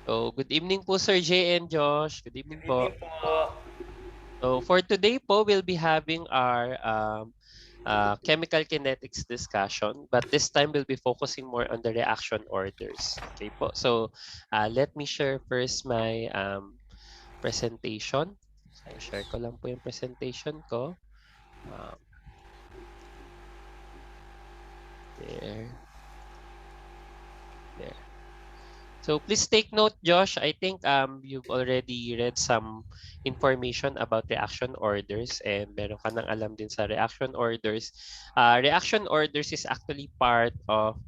So, good evening po Sir Jay and Josh. Good evening Good po. evening po. So, for today po, we'll be having our chemical kinetics discussion, but this time we'll be focusing more on the reaction orders. Okay po. So, let me share first my presentation. So, share ko lang po yung presentation ko. Um, there. There. So please take note, Josh. I think you've already read some information about reaction orders and meron ka nang alam din sa reaction orders. Reaction orders is actually part of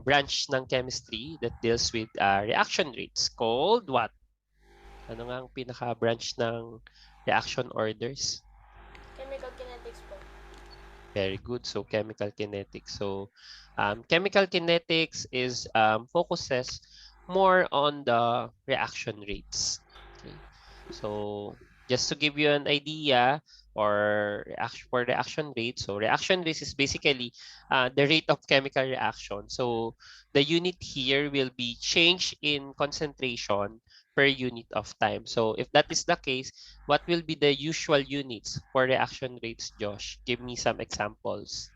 branch ng chemistry that deals with reaction rates called what? Ano nga ang pinaka-branch ng reaction orders? Chemical kinetics po. Very good. So chemical kinetics. So chemical kinetics is focuses more on the reaction rates. Okay. So just to give you an idea or for reaction rate. So reaction rate is basically the rate of chemical reaction. So the unit here will be change in concentration per unit of time. So if that is the case, what will be the usual units for reaction rates, Josh? Give me some examples.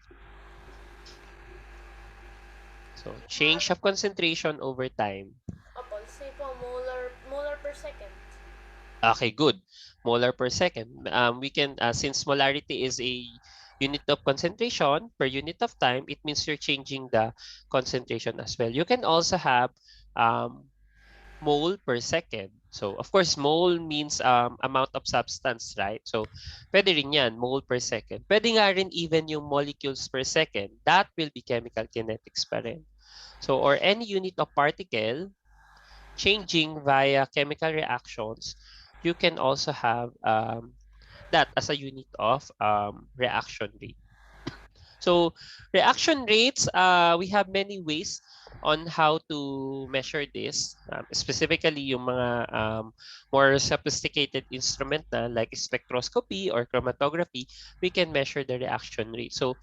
So change of concentration over time. Opo, say po, molar per second. Okay, good. Molar per second. We can, since molarity is a unit of concentration per unit of time, it means you're changing the concentration as well. You can also have um, mole per second. So, of course, mole means amount of substance, right? So, pwede rin yan, mole per second. Pwede nga rin even yung molecules per second. That will be chemical kinetics pa rin. So, or any unit of particle changing via chemical reactions, you can also have that as a unit of reaction rate. So reaction rates, we have many ways on how to measure this. Specifically, yung mga more sophisticated instrument na like spectroscopy or chromatography, we can measure the reaction rate. So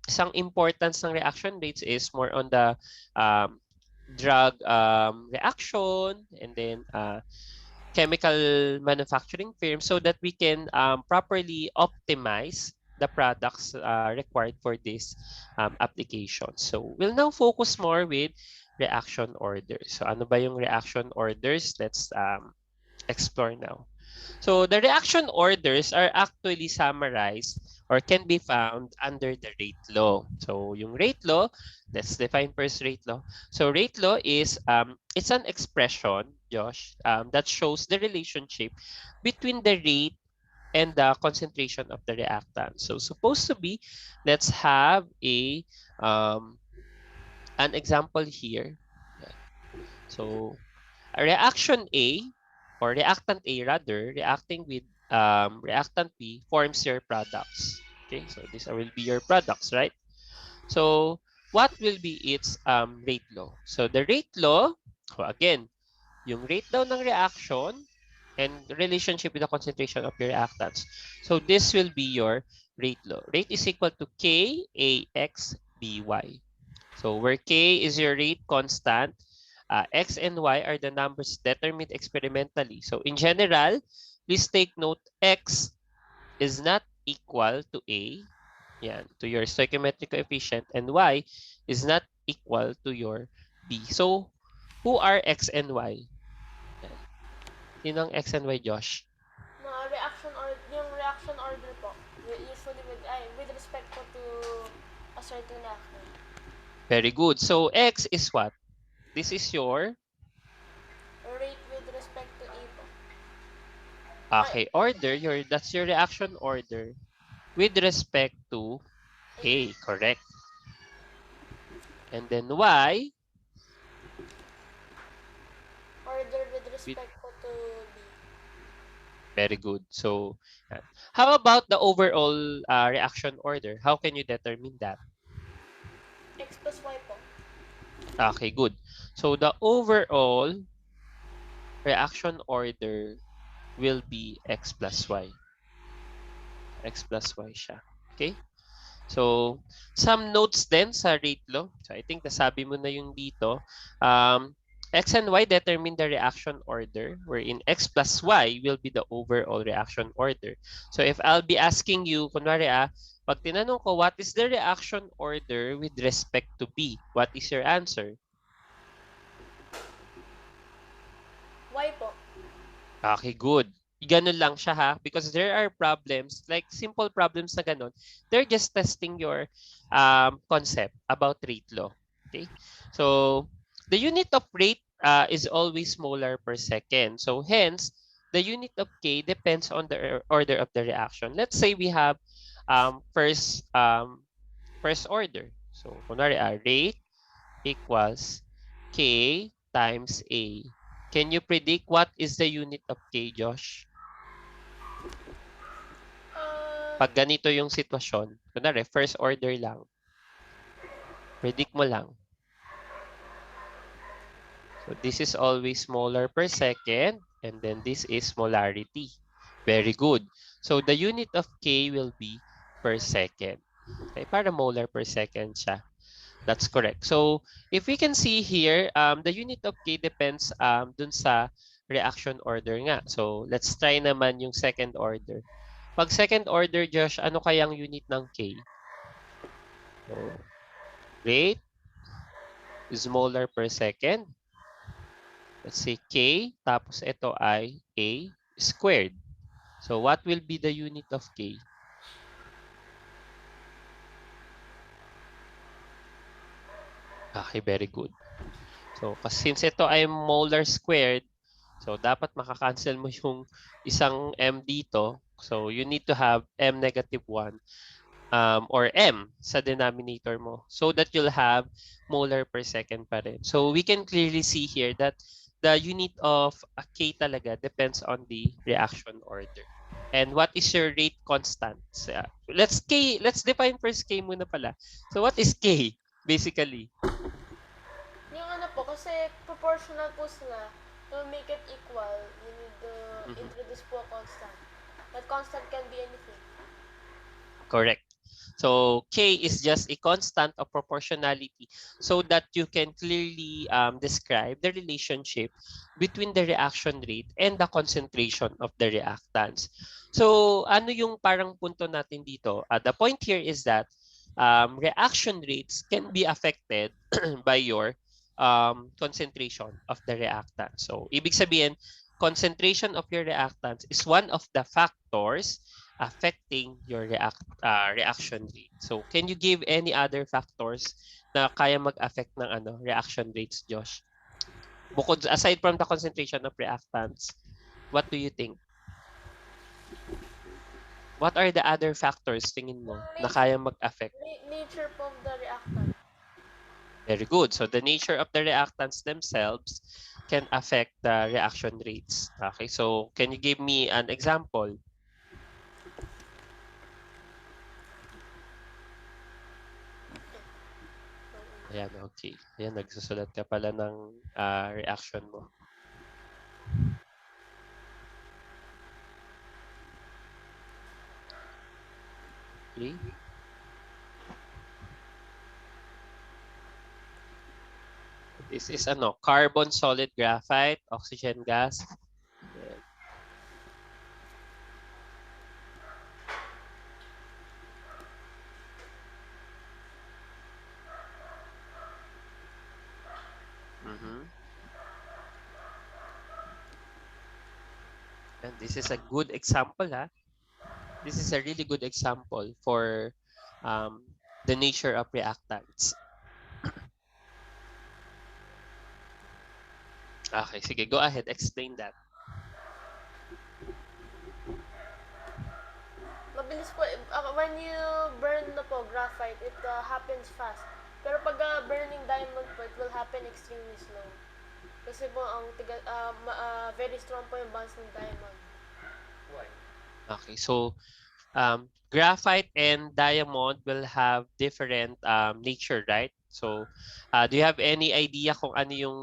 isang importance ng reaction rates is more on the um, drug reaction and then chemical manufacturing firms so that we can properly optimize the products required for this application. So we'll now focus more with reaction orders. So ano ba yung reaction orders? Let's explore now. So the reaction orders are actually summarized or can be found under the rate law. So yung rate law, let's define first rate law. So rate law is it's an expression, Josh, that shows the relationship between the rate and the concentration of the reactant. So supposed to be, let's have um, an example here. So a reaction A or reactant A rather reacting with reactant B forms your products. Okay, so these will be your products, right? So what will be its rate law? So the rate law, so again, yung rate daw ng reaction and relationship with the concentration of your reactants. So this will be your rate law. Rate is equal to K A X B Y. So where K is your rate constant, X and Y are the numbers determined experimentally. So in general, please take note X is not equal to A, yan, to your stoichiometric coefficient, and Y is not equal to your B. So who are X and Y? Yan. Sino ang X and Y, Josh? Mga reaction or yung reaction order po. Usually with respect po to a certain reaction. Very good. So X is what? This is your Rate with respect to A po. Ay, okay order. That's your reaction order with respect to A. A. Correct. And then Y Order with with respect po to B. very good. So how about the overall reaction order? How can you determine that? X plus Y po. Okay, good. So the overall reaction order will be X plus Y. X plus Y siya. Okay? So, some notes din sa rate law. So, I think nasabi mo na yung dito. Um, X and Y determine the reaction order, wherein X plus Y will be the overall reaction order. So if I'll be asking you, kunwari pag tinanong ko, what is the reaction order with respect to B? What is your answer? Y po. Okay, good. Ganun lang siya ha. Because there are problems, like simple problems na ganun. They're just testing your concept about rate law. Okay? So, the unit of rate is always molar per second. So, hence, the unit of K depends on the order of the reaction. Let's say we have um, first um, first order. So, kunwari, rate equals K times A. Can you predict what is the unit of K, Josh? Uh, Pag ganito yung sitwasyon, kunwari, first order lang, predict mo lang. So this is always molar per second, and then this is molarity. Very good. So the unit of K will be per second. Okay, para molar per second siya. That's correct. So if we can see here, the unit of K depends dun sa reaction order nga. So let's try naman yung second order. Pag second order, Josh, ano kayang unit ng K? So rate is molar per second. Let's say K, tapos ito ay A squared. So what will be the unit of K? Okay, very good. So since ito ay molar squared, so dapat makakancel mo yung isang M dito. So you need to have M negative 1 or M sa denominator mo so that you'll have molar per second pa rin. So we can clearly see here that the unit of a K talaga depends on the reaction order. And what is your rate constant? So, let's define first K muna pala. So what is K basically? yung ano po, kasi proportional po sila. To make it equal, you need to Mhm. introduce po a constant. That constant can be anything. Correct. So K is just a constant of proportionality so that you can clearly describe the relationship between the reaction rate and the concentration of the reactants. So ano yung parang punto natin dito? The point here is that reaction rates can be affected by your concentration of the reactant. So ibig sabihin, concentration of your reactants is one of the factors affecting your reaction rate. So, can you give any other factors na kaya mag-affect ng reaction rates, Josh? Bukod aside from the concentration of reactants, what do you think? What are the other factors tingin mo Yung na nature, kaya mag-affect? nature po of the reactant. Very good. So, the nature of the reactants themselves can affect the reaction rates. Okay, so can you give me an example? Ayan, okay. Ayan, nagsusulat ka pala ng reaction mo. Okay. This is carbon solid graphite, oxygen gas. Ayan. Mhm. And this is a good example, ha? This is a really good example for um, the nature of reactants. Okay, sige, go ahead, explain that. Mabilis po, when you burn na po graphite, it happens fast. Pero pag burning diamond po, it will happen extremely slow. Kasi po, very strong po yung bonds ng diamond. Okay, so graphite and diamond will have different nature, right? So, do you have any idea kung ano yung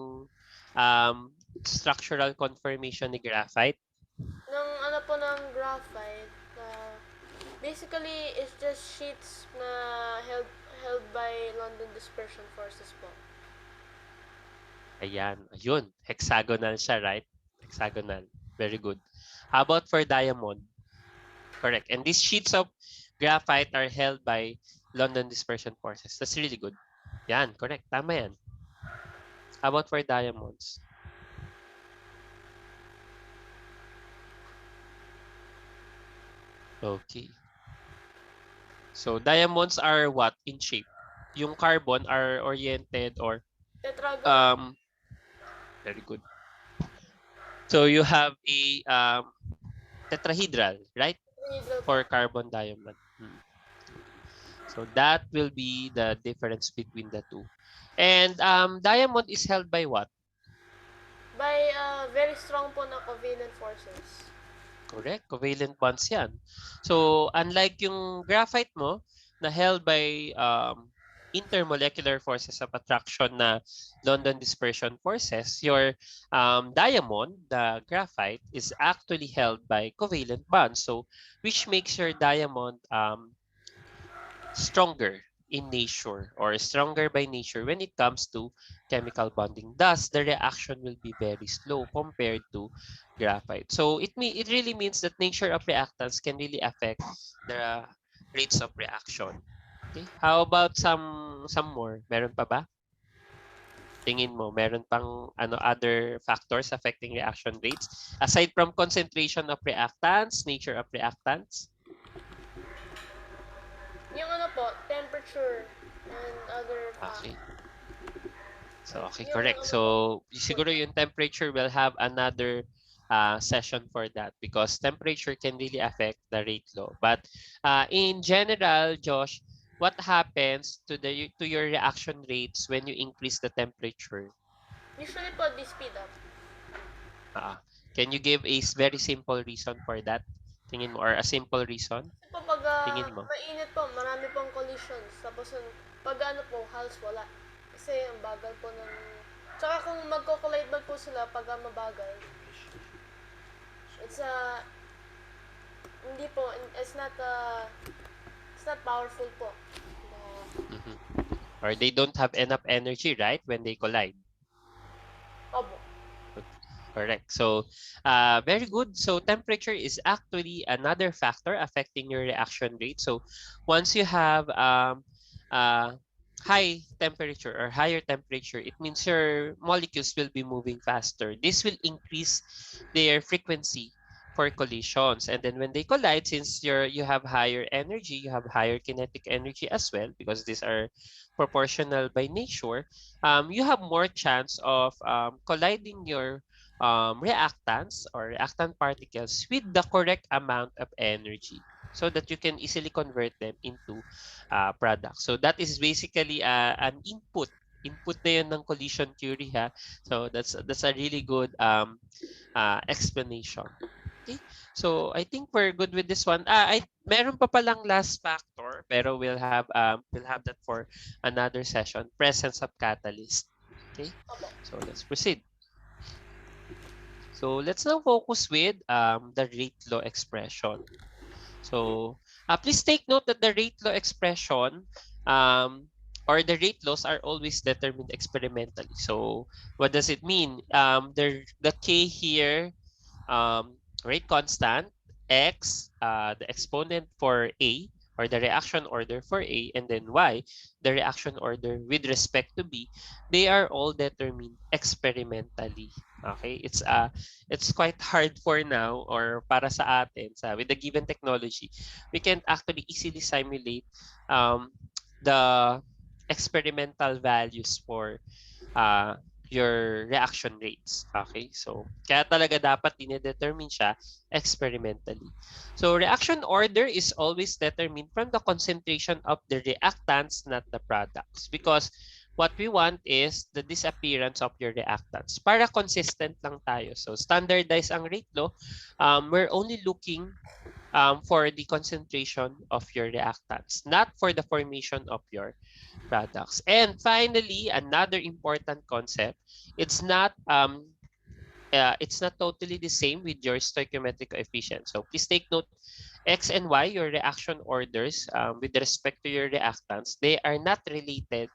structural conformation ni graphite? Ng ano po ng graphite, basically, it's just sheets na held by London dispersion forces po. Ayan, ayun. Hexagonal siya, right? Hexagonal. Very good. How about for diamond? Correct. And these sheets of graphite are held by London dispersion forces. That's really good. Yan, correct. Tama yan. How about for diamonds? Okay. So diamonds are what in shape? Yung carbon are oriented or Tetragonal. um very good. So you have a tetrahedral, right? Needle po. For carbon diamond. Hmm. So that will be the difference between the two. And diamond is held by what? By very strong po na covalent forces. Correct. Covalent bonds yan. So, unlike yung graphite mo na held by intermolecular forces of attraction na London dispersion forces, your diamond, the graphite, is actually held by covalent bonds. So, which makes your diamond stronger in nature or stronger by nature when it comes to chemical bonding. Thus, the reaction will be very slow compared to graphite. So it really means that nature of reactants can really affect the rates of reaction. Okay? How about some more? Meron pa ba? Tingin mo, meron pang other factors affecting reaction rates aside from concentration of reactants, nature of reactants? Yung ano po, temperature and other Okay. So, okay, yung correct. ano po, So, food. siguro yung temperature will have another session for that because temperature can really affect the rate law. But in general, Josh, what happens to your reaction rates when you increase the temperature? Usually po, they speed up. Uh, can you give a very simple reason for that? Tingin mo, or a simple reason? Kasi po pag Tingin mo. mainit po, marami pong collisions. Tapos pag ano po, halos wala. Kasi ang bagal po ng... Tsaka kung magko-collide man po sila pag mabagal, it's hindi po, it's not powerful po. Mhm. Or they don't have enough energy, right, when they collide. Obo. Correct. So, very good. So, temperature is actually another factor affecting your reaction rate. So, once you have uh, high temperature or higher temperature, it means your molecules will be moving faster. This will increase their frequency for collisions. And then when they collide, since you have higher energy, you have higher kinetic energy as well, because these are proportional by nature, you have more chance of colliding your reactants or reactant particles with the correct amount of energy so that you can easily convert them into products. So that is basically an input na yun ng collision theory ha. So that's a really good explanation. Okay? So I think we're good with this one. I meron pa palang last factor pero we'll have that for another session, presence of catalyst. Okay? Opo. So let's proceed. So let's now focus with the rate law expression. So please take note that the rate law expression or the rate laws are always determined experimentally. So what does it mean? The K here rate constant, x, the exponent for A, or the reaction order for A, and then y, the reaction order with respect to B, they are all determined experimentally. Okay, it's quite hard for now or para sa atin with the given technology, we can actually easily simulate um, the experimental values for uh, your reaction rates. Okay? So, kaya talaga dapat dinedetermine siya experimentally. So, reaction order is always determined from the concentration of the reactants, not the products. Because what we want is the disappearance of your reactants. Para consistent lang tayo. So, standardized ang rate law. We're only looking for the concentration of your reactants, not for the formation of your products. And finally, another important concept, it's not totally the same with your stoichiometric coefficient. So please take note, X and Y, your reaction orders with respect to your reactants, they are not related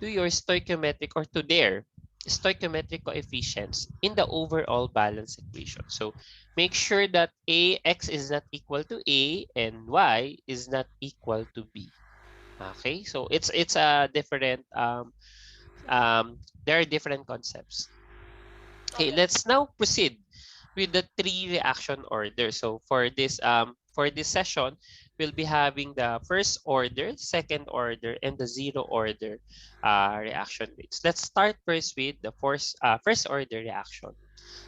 to your stoichiometric or to their stoichiometric coefficients in the overall balance equation. So make sure that x is not equal to a and y is not equal to b. Okay, so it's a different there are different concepts. Okay, Okay. let's now proceed with the three reaction order. So for this session, we'll be having the first order, second order, and the zero order reaction rates. Let's start first with the first order reaction.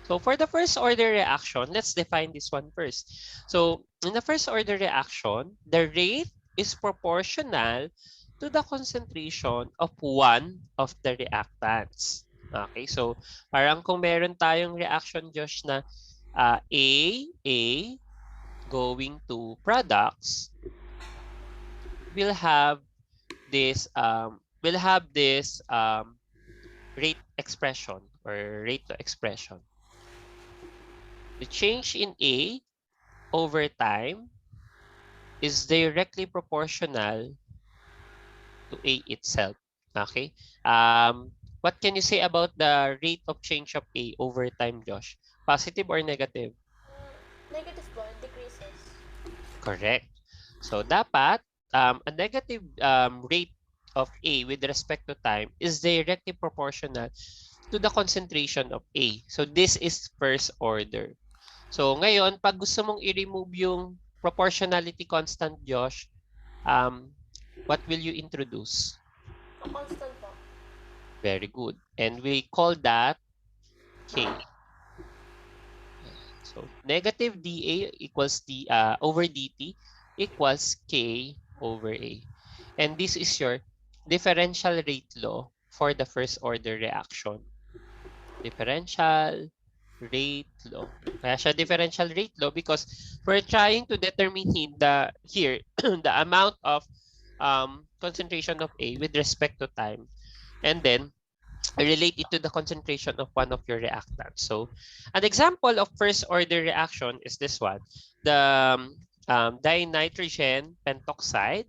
So for the first order reaction, let's define this one first. So in the first order reaction, the rate is proportional to the concentration of one of the reactants. Okay, so parang kung meron tayong reaction, Josh, na A going to products, we'll have this rate expression or rate to expression. The change in A over time is directly proportional to A itself. Okay? What can you say about the rate of change of A over time, Josh? Positive or negative? Negative po, it decreases. Correct. So dapat a negative rate of A with respect to time is directly proportional to the concentration of A. So this is first order. So ngayon, pag gusto mong i-remove yung proportionality constant, Josh, um, what will you introduce? A constant po. Very good. And we call that K. So negative dA equals d over dt equals K over A. And this is your differential rate law for the first order reaction. Differential rate law. Kaya siya differential rate law because we're trying to determine here the amount of concentration of A with respect to time. And then relate it to the concentration of one of your reactants. So an example of first order reaction is this one. The dinitrogen pentoxide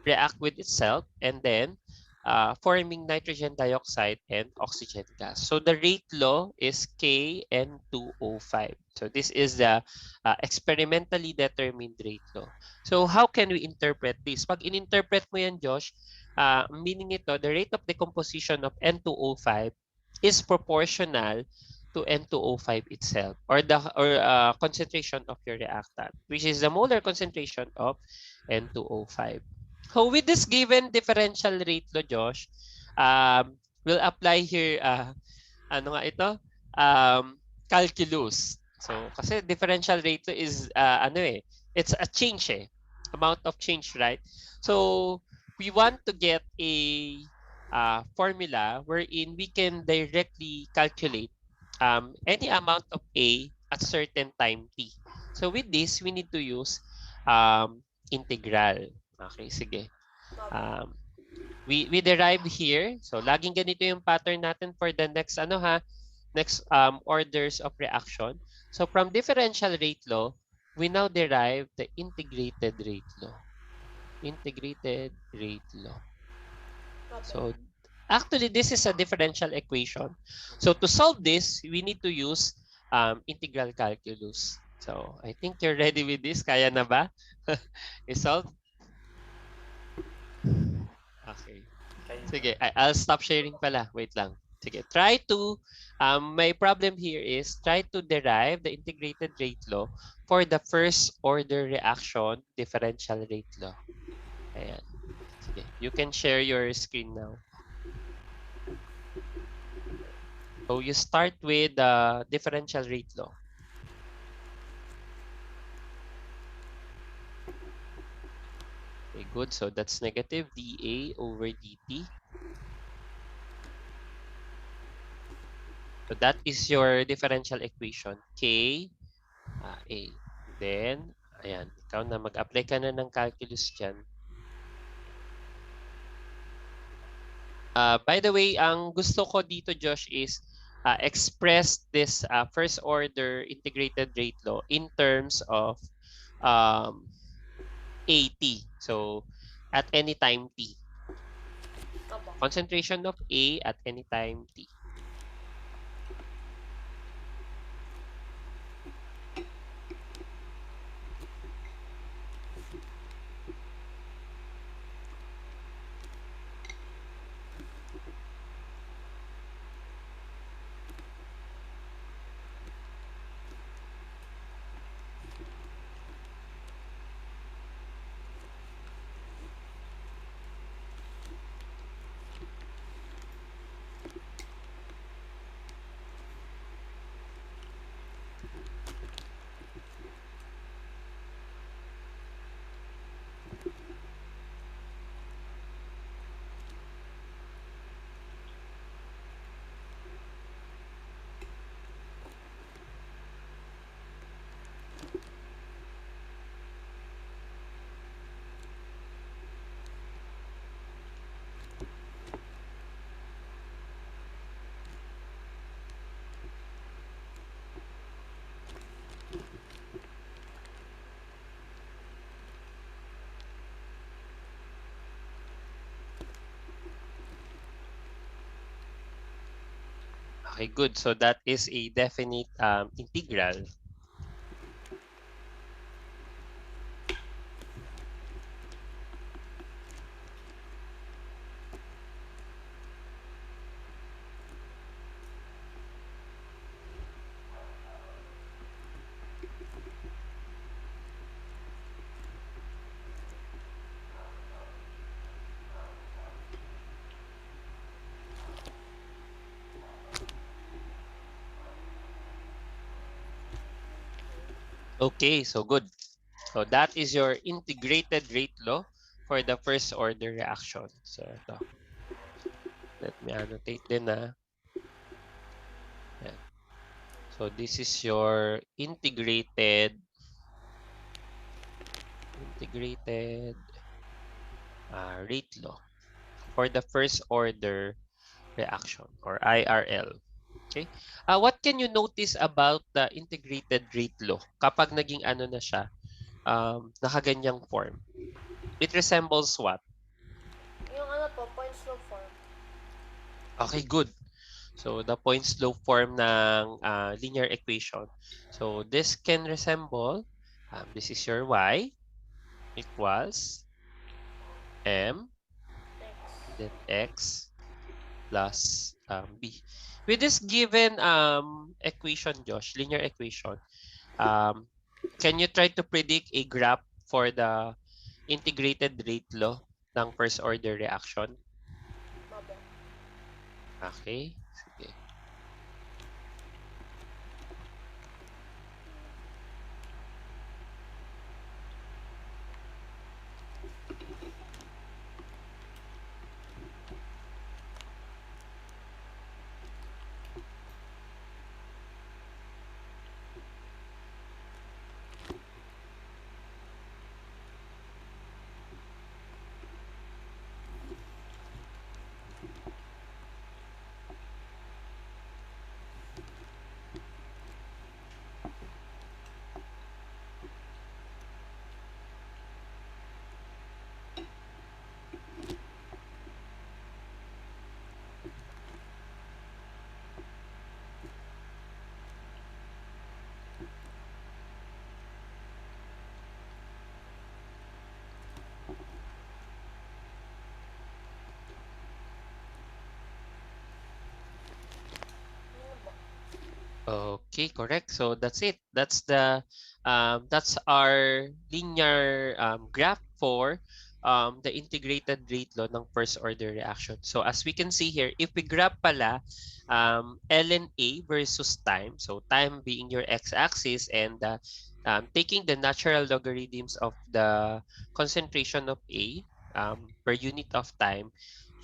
react with itself and then forming nitrogen dioxide and oxygen gas. So the rate law is KN2O5. So this is the experimentally determined rate law. So how can we interpret this? Pag in-interpret mo yan, Josh, meaning ito, the rate of decomposition of N2O5 is proportional to N2O5 itself or the concentration of your reactant, which is the molar concentration of N2O5. So with this given differential rate law, Josh, we'll apply here, ano nga ito? Calculus. So, kasi differential rate law is, it's a change amount of change, right? So, we want to get a formula wherein we can directly calculate any amount of A at certain time t. So, with this, we need to use integral. Okay, sige. Opo. Um, we derive here. So, laging ganito yung pattern natin for the next, next orders of reaction. So, from differential rate law, we now derive the integrated rate law. Integrated rate law. Opo. So, actually, this is a differential equation. So, to solve this, we need to use integral calculus. So, I think you're ready with this. Kaya na ba? I-solve? Okay. Sige, I'll stop sharing pala. Wait lang. Sige, try to, my problem here is try to derive the integrated rate law for the first order reaction differential rate law. Ayan. Sige, you can share your screen now. So you start with the differential rate law. Okay, good. So that's negative dA over dt. So that is your differential equation, K A. Then, ayan, ikaw na mag-apply ka na ng calculus dyan. By the way, ang gusto ko dito, Josh, is express this first order integrated rate law in terms of um, AT. So, at any time t. Opo. concentration of A at any time t. Okay, good. So that is a definite integral. Okay, so good. So that is your integrated rate law for the first order reaction. So ito, let me annotate din na. Yan. So this is your integrated rate law for the first order reaction or IRL. Okay? What can you notice about the integrated rate law kapag naging ano na siya, nakaganyang form? It resembles what? Yung ano po, point slope form. Okay, good. So, the point slope form ng linear equation. So, this can resemble, this is your y equals m, X. then x plus b. With this given equation, Josh, linear equation, um, can you try to predict a graph for the integrated rate law ng first order reaction? Baba. Okay, sige. Ano po? Okay, correct. So that's it. That's our linear graph for the integrated rate law ng first order reaction. So as we can see here, if we graph pala ln A versus time, so time being your x-axis and taking the natural logarithms of the concentration of A per unit of time,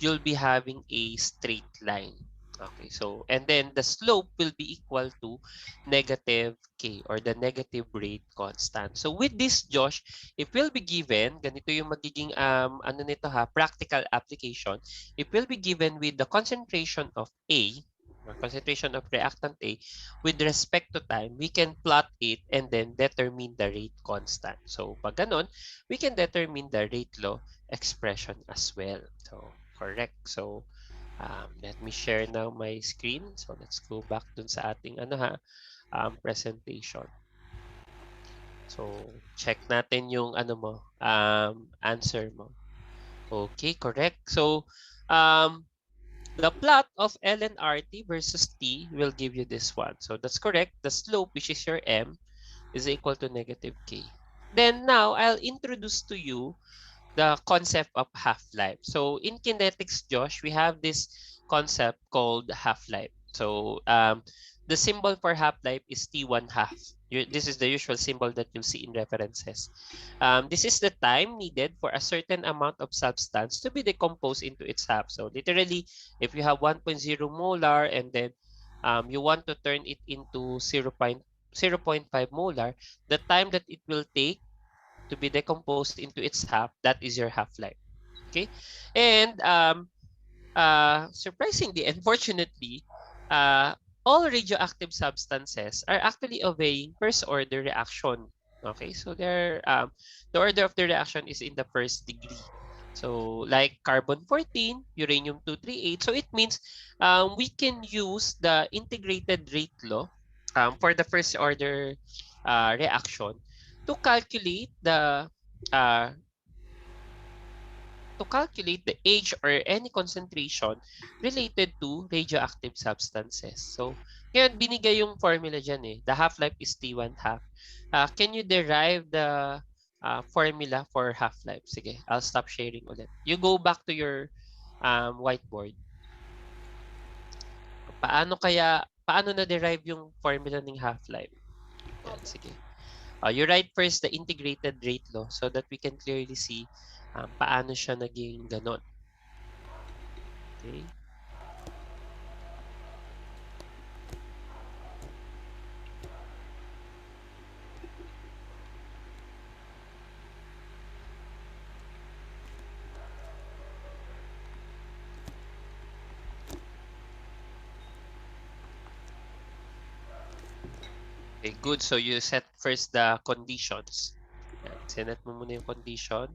you'll be having a straight line. Okay, so and then the slope will be equal to negative k or the negative rate constant. So with this, Josh, if will be given, ganito yung magiging ano nito ha, practical application. If will be given with the concentration of A or concentration of reactant A with respect to time, we can plot it and then determine the rate constant. So pag ganon, we can determine the rate law expression as well. So Correct. So, let me share now my screen. So, let's go back dun sa ating presentation. So, check natin yung answer mo. Okay, correct. So, um, the plot of ln RT versus T will give you this one. So, that's correct. The slope, which is your M, is equal to negative K. Then now, I'll introduce to you the concept of half-life. So in kinetics, Josh, we have this concept called half-life. So the symbol for half-life is T1 half. This is the usual symbol that you'll see in references. This is the time needed for a certain amount of substance to be decomposed into its half. So literally, if you have 1.0 molar and then you want to turn it into 0.5 molar, the time that it will take to be decomposed into its half, that is your half-life. Okay? And surprisingly, unfortunately, uh, all radioactive substances are actually obeying first order reaction. Okay, so the order of the reaction is in the first degree. So like carbon 14, uranium 238. So it means we can use the integrated rate law for the first order reaction to calculate uh, the age or any concentration related to radioactive substances. So, ngayon, binigay yung formula dyan eh. The half-life is T1 half. Can you derive the formula for half-life? Sige, I'll stop sharing ulit. You go back to your whiteboard. Paano na-derive yung formula ng half-life? Yan, Opo. sige. You write first the integrated rate law so that we can clearly see paano siya naging ganon. Okay? Okay, good. So you set first the conditions. Yan. Sinet mo muna yung condition.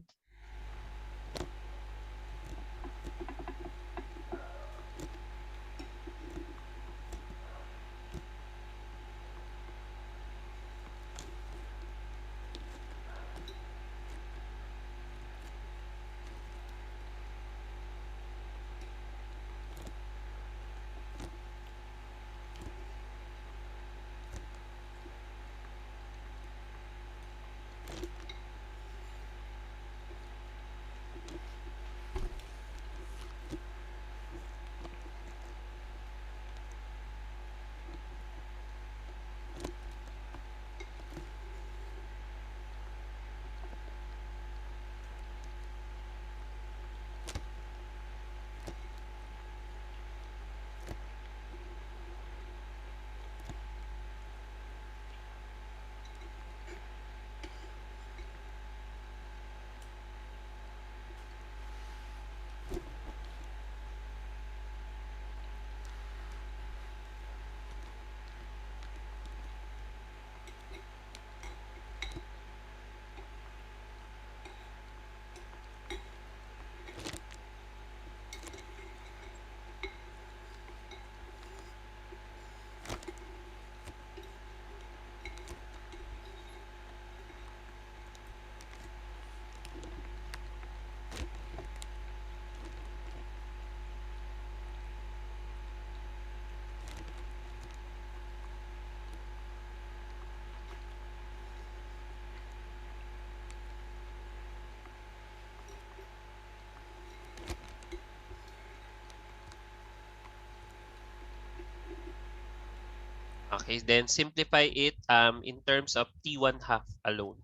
Okay, then simplify it in terms of T1 half alone.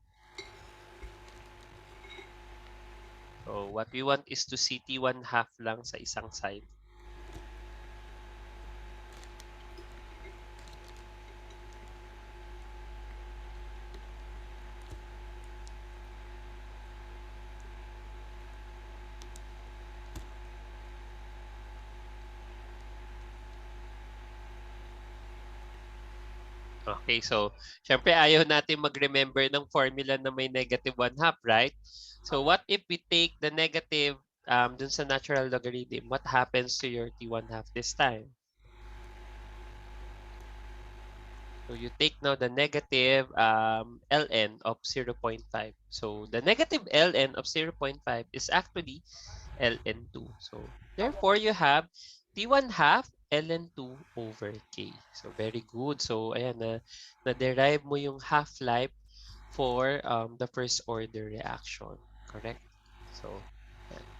So what we want is to see T1 half lang sa isang side. Okay, so syempre ayaw natin mag-remember ng formula na may negative 1 half, right? So Opo. what if we take the negative dun sa natural logarithm, what happens to your T1/2 this time? So you take now the negative ln of 0.5. So the negative ln of 0.5 is actually ln2. So Opo. therefore, you have T1/2 ln2 over k. So very good. So ayan, na-derive mo yung half-life for the first order reaction. Correct? So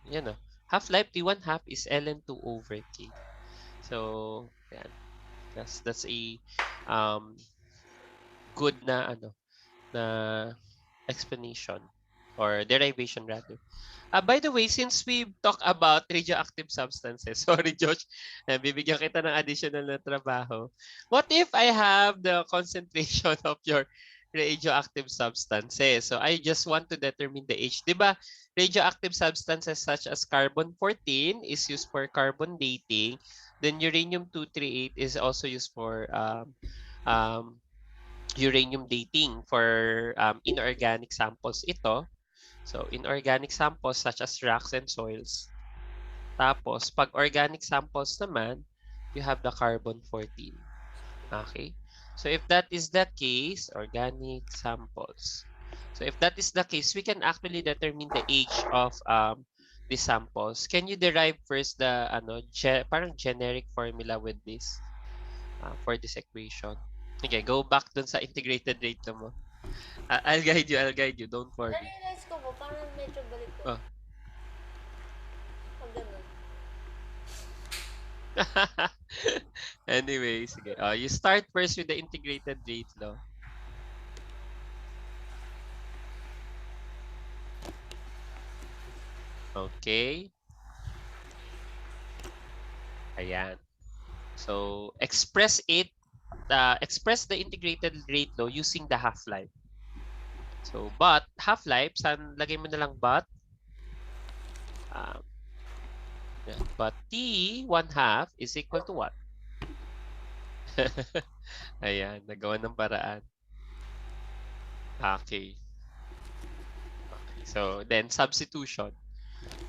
yan na. Half-life T1/2 is ln2 over k. So yan. That's a um, good na na explanation or derivation rather. By the way, since we talk about radioactive substances, sorry Josh, bibigyan kita ng additional na trabaho. What if I have the concentration of your radioactive substances? So I just want to determine the H. Diba, radioactive substances such as carbon-14 is used for carbon dating. Then uranium-238 is also used for um, uranium dating for inorganic samples ito. So, inorganic samples such as rocks and soils. Tapos, pag organic samples naman, you have the carbon-14. Okay? So, if that is the case, organic samples. So, if that is the case, we can actually determine the age of the samples. Can you derive first the parang generic formula with this for this equation? Okay, go back dun sa integrated rate na mo. I'll guide you, I'll guide you. Don't worry. Na-realize ko po, parang medyo balikot. Oh. Pag ganun. Anyway, sige. You start first with the integrated rate law. Okay. Ayan. So, express the integrated rate law using the half-life. So, but, half-life, saan lagay mo na lang but? Yan. But T1/2 is equal to what? Ayan, nagawa ng paraan. Okay. Okay. So, then substitution.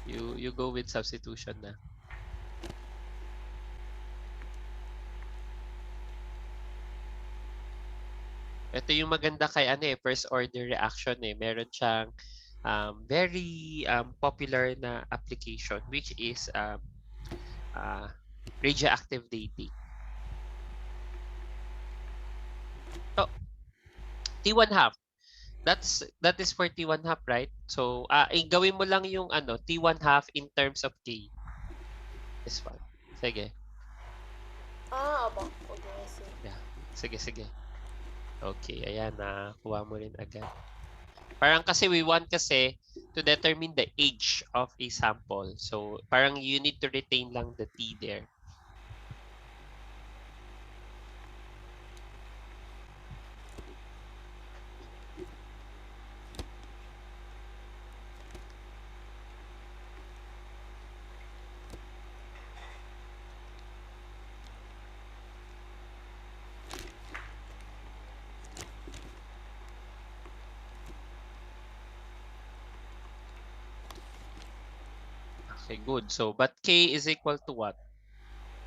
You go with substitution na. Ito yung maganda kay first order reaction Meron siyang very popular na application which is uh, radioactive dating. So, T1/2. That is for T1/2, right? So, gawin mo lang yung T1/2 in terms of K. This one. Sige. Opo. Okay, I see. Yeah. Sige, sige. Okay, ayan, kuha mo rin agad. Parang kasi we want kasi to determine the age of a sample. So, parang you need to retain lang the T there. Okay, good. So, but K is equal to what?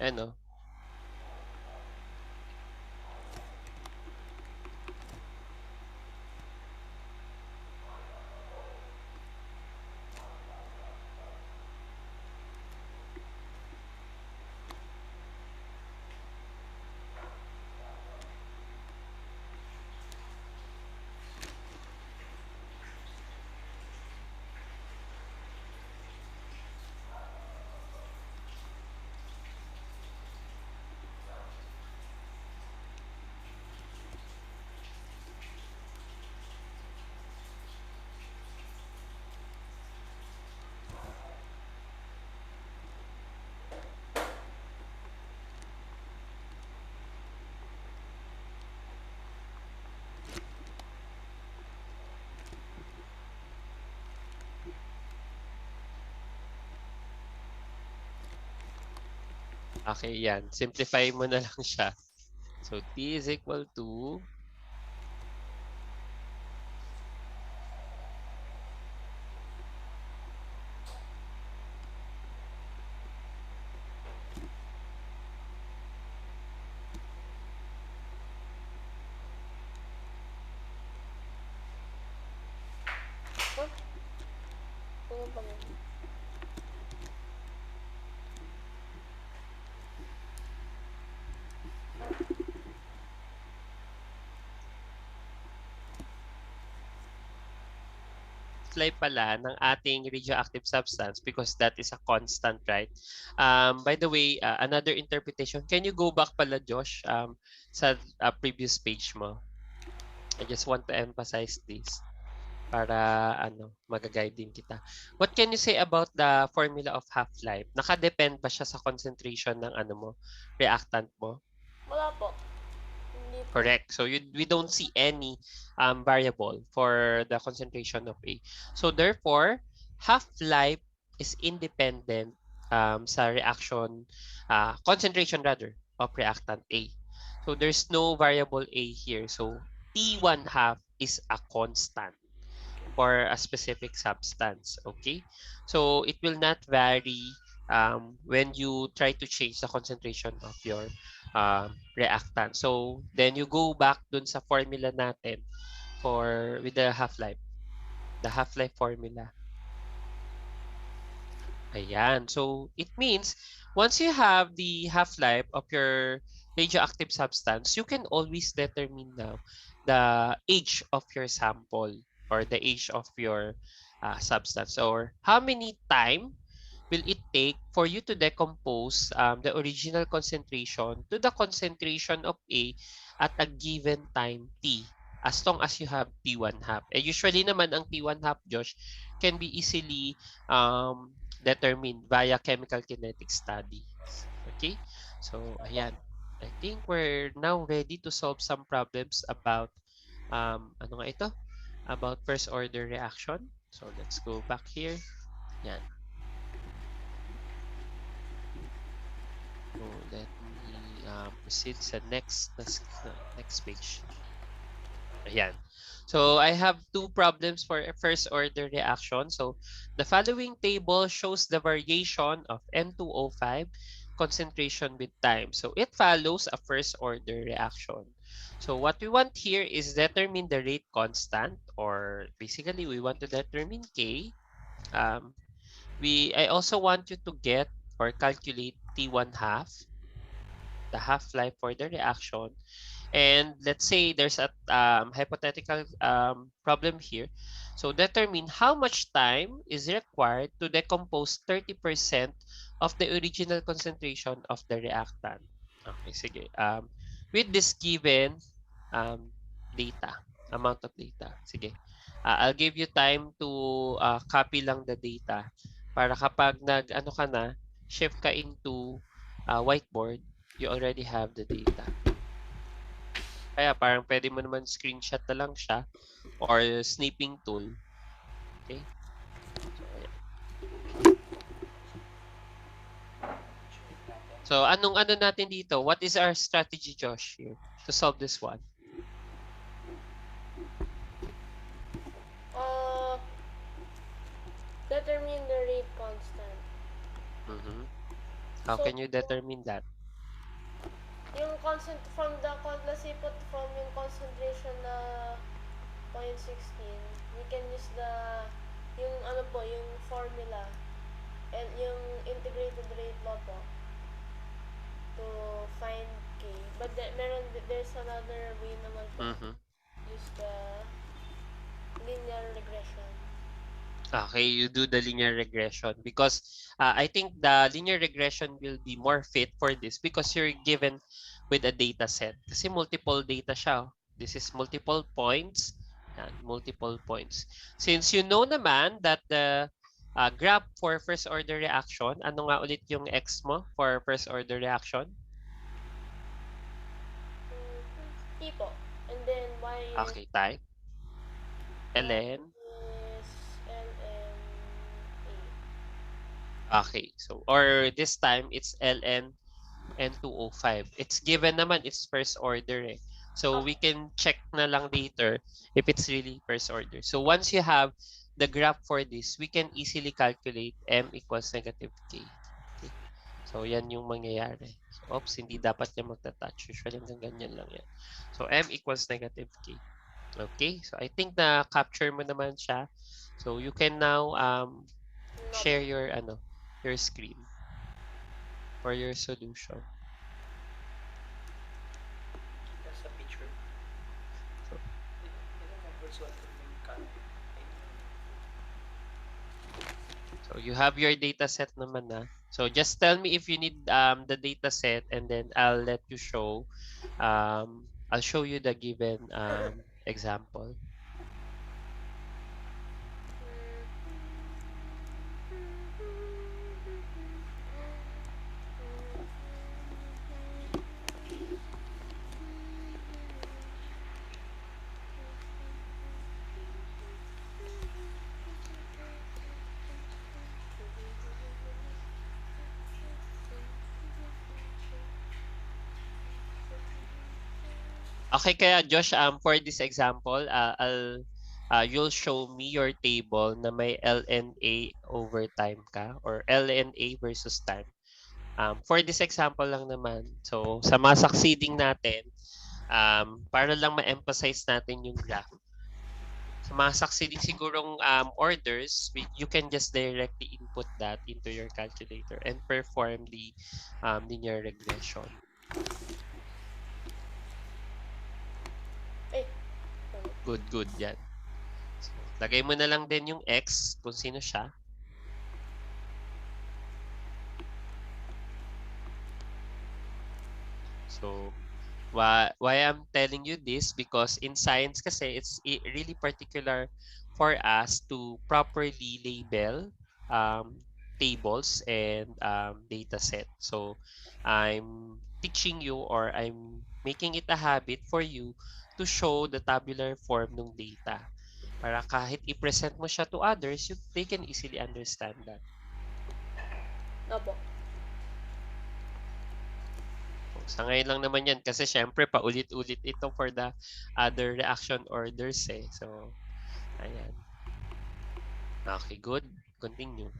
Ano? Okay, yan. Simplify mo na lang siya. So, T is equal to pa mo. Life pala ng ating radioactive substance because that is a constant, right? By the way, another interpretation, can you go back pala, Josh, sa previous page mo? I just want to emphasize this para magaguide din kita. What can you say about the formula of half-life? Nakadepend ba siya sa concentration ng mo, reactant mo? Wala po. Hindi po. Correct. So we don't see any variable for the concentration of A. So therefore, half-life is independent sa reaction, concentration rather, of reactant A. So there's no variable A here. So T1 half is a constant for a specific substance. Okay, so it will not vary when you try to change the concentration of your reactant. So then you go back dun sa formula natin for with the half-life, the half-life formula. Ayan. So it means once you have the half-life of your radioactive substance, you can always determine now the age of your sample or the age of your substance, or how many time will it take for you to decompose the original concentration to the concentration of A at a given time T, as long as you have T1 half. And usually naman ang T1 half, Josh, can be easily determined via chemical kinetics studies. Okay? So, ayan. I think we're now ready to solve some problems about ano nga ito? About first order reaction. So, let's go back here. Yan. So, let me proceed sa next page. Ayan. So I have two problems for a first order reaction. So the following table shows the variation of N2O5 concentration with time. So it follows a first order reaction. So what we want here is determine the rate constant, or basically we want to determine K. I also want you to get or calculate T1 half, the half-life for the reaction. And let's say there's a hypothetical problem here. So determine how much time is required to decompose 30% of the original concentration of the reactant. Okay, sige. With this given um, data, amount of data. Sige. I'll give you time to copy lang the data para kapag nag-ano ka na, shift ka into whiteboard, you already have the data. Kaya parang pwede mo naman screenshot na lang siya or snipping tool. Okay? So, ayan. So, anong ano natin dito? What is our strategy, Josh, here to solve this one? Uh, Determine the rate constant. Mm-hmm. How So, can you determine that? yung constant from the, let's say put from yung concentration na 0.16, we can use yung ano po, yung formula, and yung integrated rate law po, to find K. But there's another way naman po. Mm-hmm. Use the linear regression. Okay, you do the linear regression because I think the linear regression will be more fit for this because you're given with a data set. Kasi multiple data siya. This is multiple points. Yan, multiple points. Since you know naman that the graph for first order reaction, ano nga ulit yung X mo for first order reaction? T po. And then Y is, Okay, type. ln. is ln Okay, so or this time it's ln N2O5. It's given naman it's first order eh. So we can check na lang later if it's really first order. So once you have the graph for this, we can easily calculate M equals negative K. Okay. So yan yung mangyayari. So, oops, hindi dapat niya magta-touch. Usually hanggang ganyan lang yan. So M equals negative K. Okay. So I think na capture mo naman siya. So you can now No po. share your screen for your solution. That's a picture. So, First one to make so you have your data set naman na. So just tell me if you need the data set, and then I'll show you the given example. Okay, kaya Josh, for this example, you'll show me your table na may LNA over time ka, or LNA versus time. For this example lang naman, so sa mga succeeding natin, para lang ma-emphasize natin yung graph, sa mga succeeding sigurong orders, you can just directly input that into your calculator and perform the linear regression. Ay. Good yan. So, lagay mo na lang din yung X kung sino siya. So, why I'm telling you this, because in science kasi it's really particular for us to properly label tables and data set. So, I'm teaching you, or I'm making it a habit for you to show the tabular form ng data. Para kahit i-present mo siya to others, they can easily understand that. Opo. Sa ngayon lang naman yan kasi syempre paulit-ulit ito for the other reaction orders eh. So, ayan. Okay, good. Continue.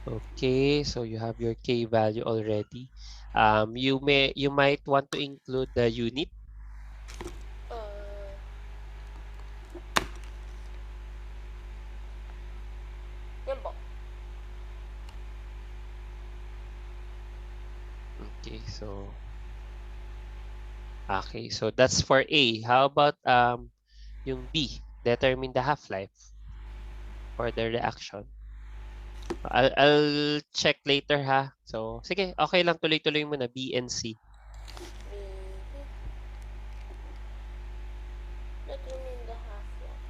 Okay, so you have your K value already. You might want to include the unit. Yan po. Okay, so that's for A. How about yung B? Determine the half-life for the reaction. I'll check later ha. So, sige, okay lang, tuloy-tuloy mo na B and C. Determine the half-life.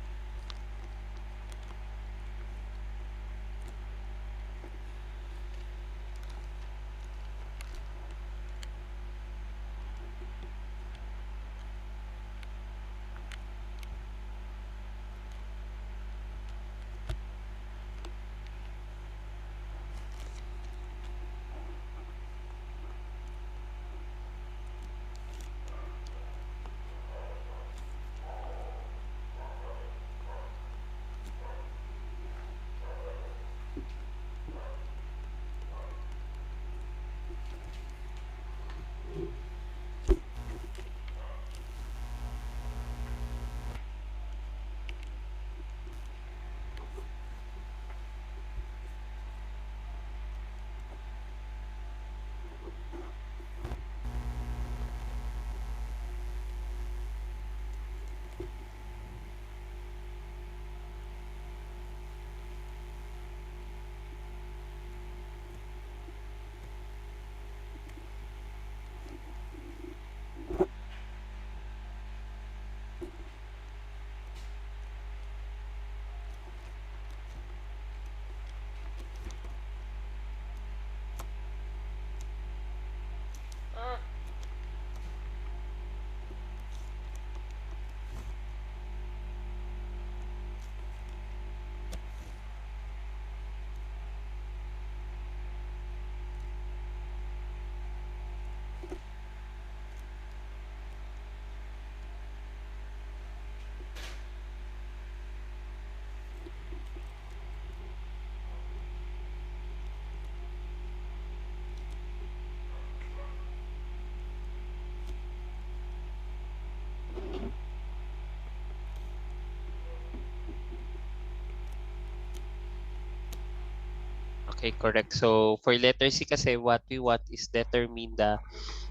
Okay, correct. So for letter C kasi what we want is determine the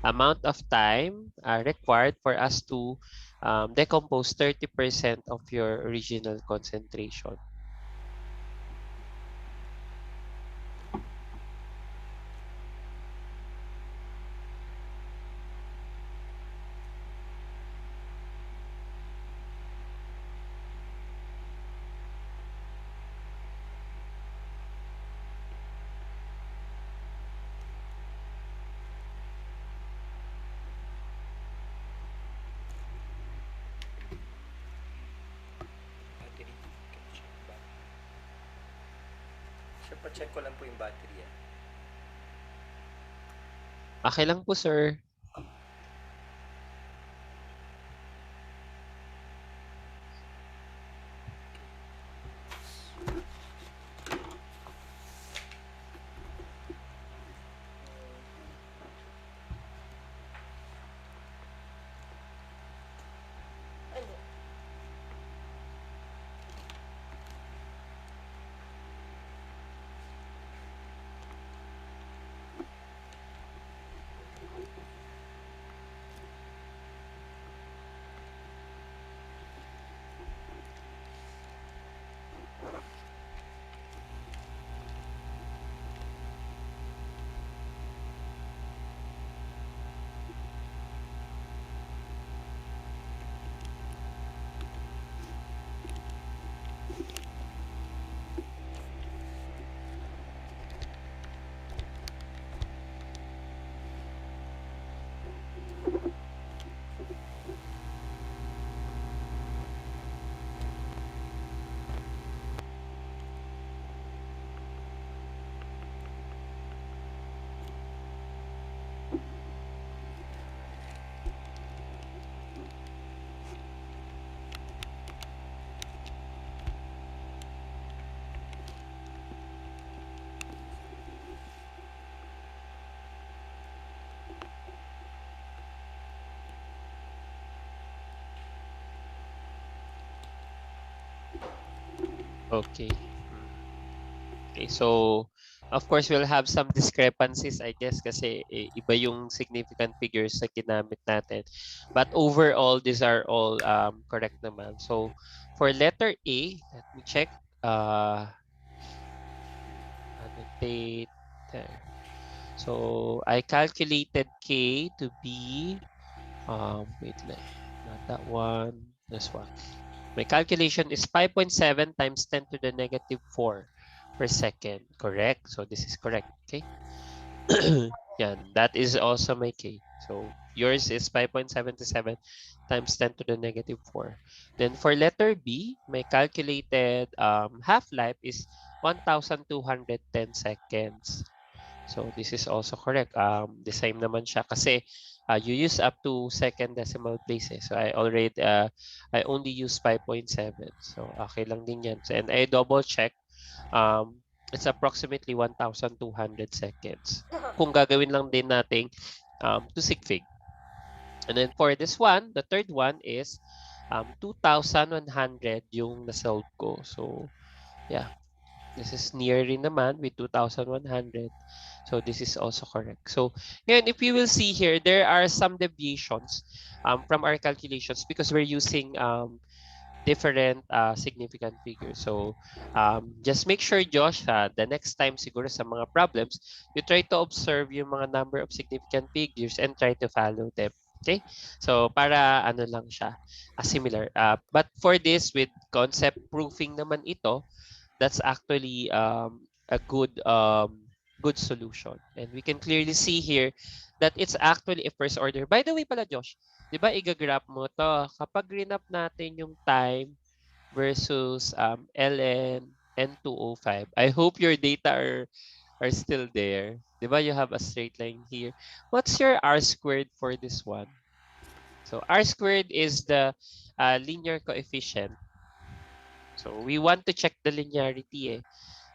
amount of time required for us to decompose 30% of your original concentration. Battery. Can check ba? Sir, pa-check ko lang po yung battery. Okay lang po, sir. Ay, hindi. Okay. Okay, so of course we'll have some discrepancies I guess kasi iba yung significant figures na ginamit natin. But overall, these are all correct naman. So for letter A, let me check. Annotate there. So I calculated K to be, wait lang, not that one, this one. My calculation is 5.7 times 10 to the negative 4 per second. Correct? So this is correct. Okay. Yan. That is also my K. So yours is 5.77 times 10 to the negative 4. Then for letter B, my calculated half-life is 1,210 seconds. So this is also correct. The same naman siya kasi you use up to second decimal places. So I only use 5.7. So okay lang din yan. So, and I double check. It's approximately 1,200 seconds. Kung gagawin lang din nating to sig fig. And then for this one, the third one is 2,100 yung na-solve ko. So yeah. This is near rin naman with 2,100. So this is also correct. So ngayon, if you will see here, there are some deviations from our calculations because we're using different significant figures. So just make sure, Josh, the next time siguro sa mga problems, you try to observe yung mga number of significant figures and try to follow them. Okay? So para ano lang siya, similar. But for this, with concept proofing naman ito, that's actually a good solution. And we can clearly see here that it's actually a first order. By the way pala, Josh, di ba igagraph mo to? Kapag rinap natin yung time versus ln N205, I hope your data are still there. Di ba you have a straight line here? What's your R squared for this one? So R squared is the linear coefficient. So we want to check the linearity eh.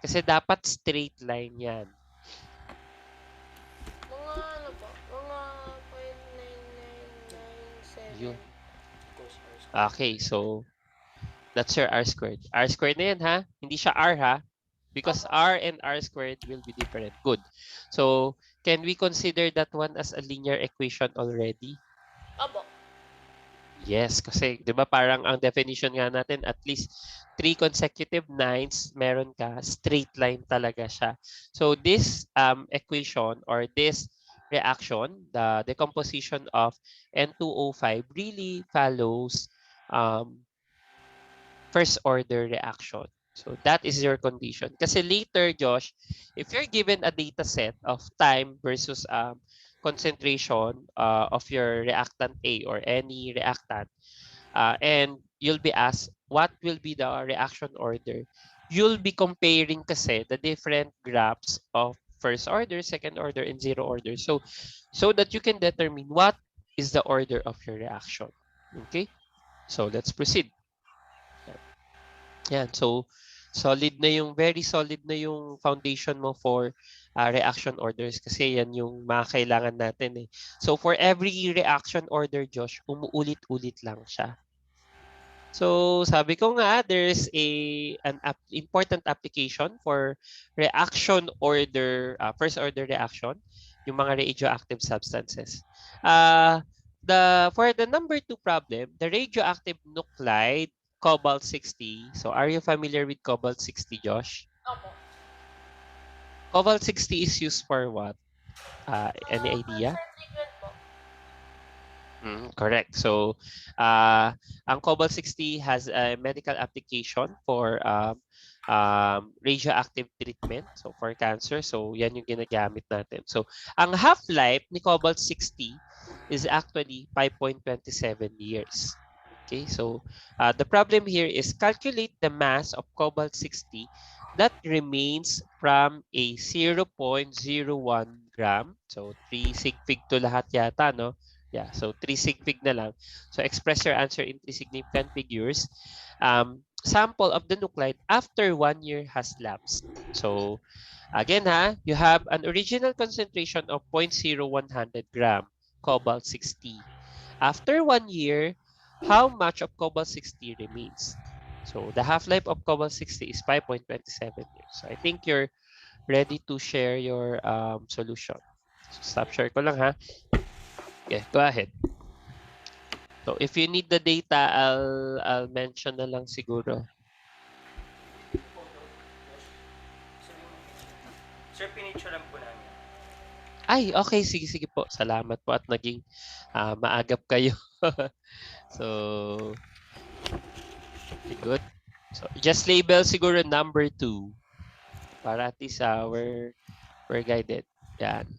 Kasi dapat straight line yan. Mga ano po, mga 0.9997. Yun. Goes R squared. Okay, so that's your R squared. R squared na yan ha? Hindi siya R ha? because Opo. r and r squared will be different. Good. So, can we consider that one as a linear equation already? Opo. Yes, kasi 'di ba parang ang definition nga natin at least 3 consecutive 9s meron ka, straight line talaga siya. So this equation or this reaction, the decomposition of N2O5 really follows um, first order reaction. So that is your condition. Kasi later, Josh, if you're given a data set of time versus concentration of your reactant A or any reactant, and you'll be asked what will be the reaction order, you'll be comparing kasi the different graphs of first order, second order, and zero order. So that you can determine what is the order of your reaction. Okay? So let's proceed. Yan. So, very solid na yung foundation mo for reaction orders kasi yan yung mga kailangan natin eh. So, for every reaction order, Josh, umuulit-ulit lang siya. So, sabi ko nga, there's important application for reaction order, first order reaction, yung mga radioactive substances. For the number 2 problem, the radioactive nuclide Cobalt 60. So, are you familiar with Cobalt 60, Josh? Opo. Cobalt 60 is used for what? Any idea? Concert treatment po. Correct. So, ang Cobalt 60 has a medical application for radioactive treatment, so for cancer. So, yan yung ginagamit natin. So, ang half-life ni Cobalt 60 is actually 5.27 years. Okay, so the problem here is calculate the mass of Cobalt 60 that remains from a 0.01 gram. So, 3 sig fig to lahat yata, no? Yeah, so 3 sig fig na lang. So express your answer in 3 significant figures. Sample of the nuclide after 1 year has lapsed. So again you have an original concentration of 0.0100 gram cobalt 60. After 1 year, how much of cobalt 60 remains? So the half-life of cobalt 60 is 5.27 years. So I think you're ready to share your solution. So stop share ko lang ha. Okay, go ahead. So if you need the data, I'll mention na lang siguro. Sir, pinicturean po namin. Ay, okay. Sige, sige po. Salamat po at naging maagap kayo. So, okay, good. So, just label siguro number 2 para at least we're guided. Yan.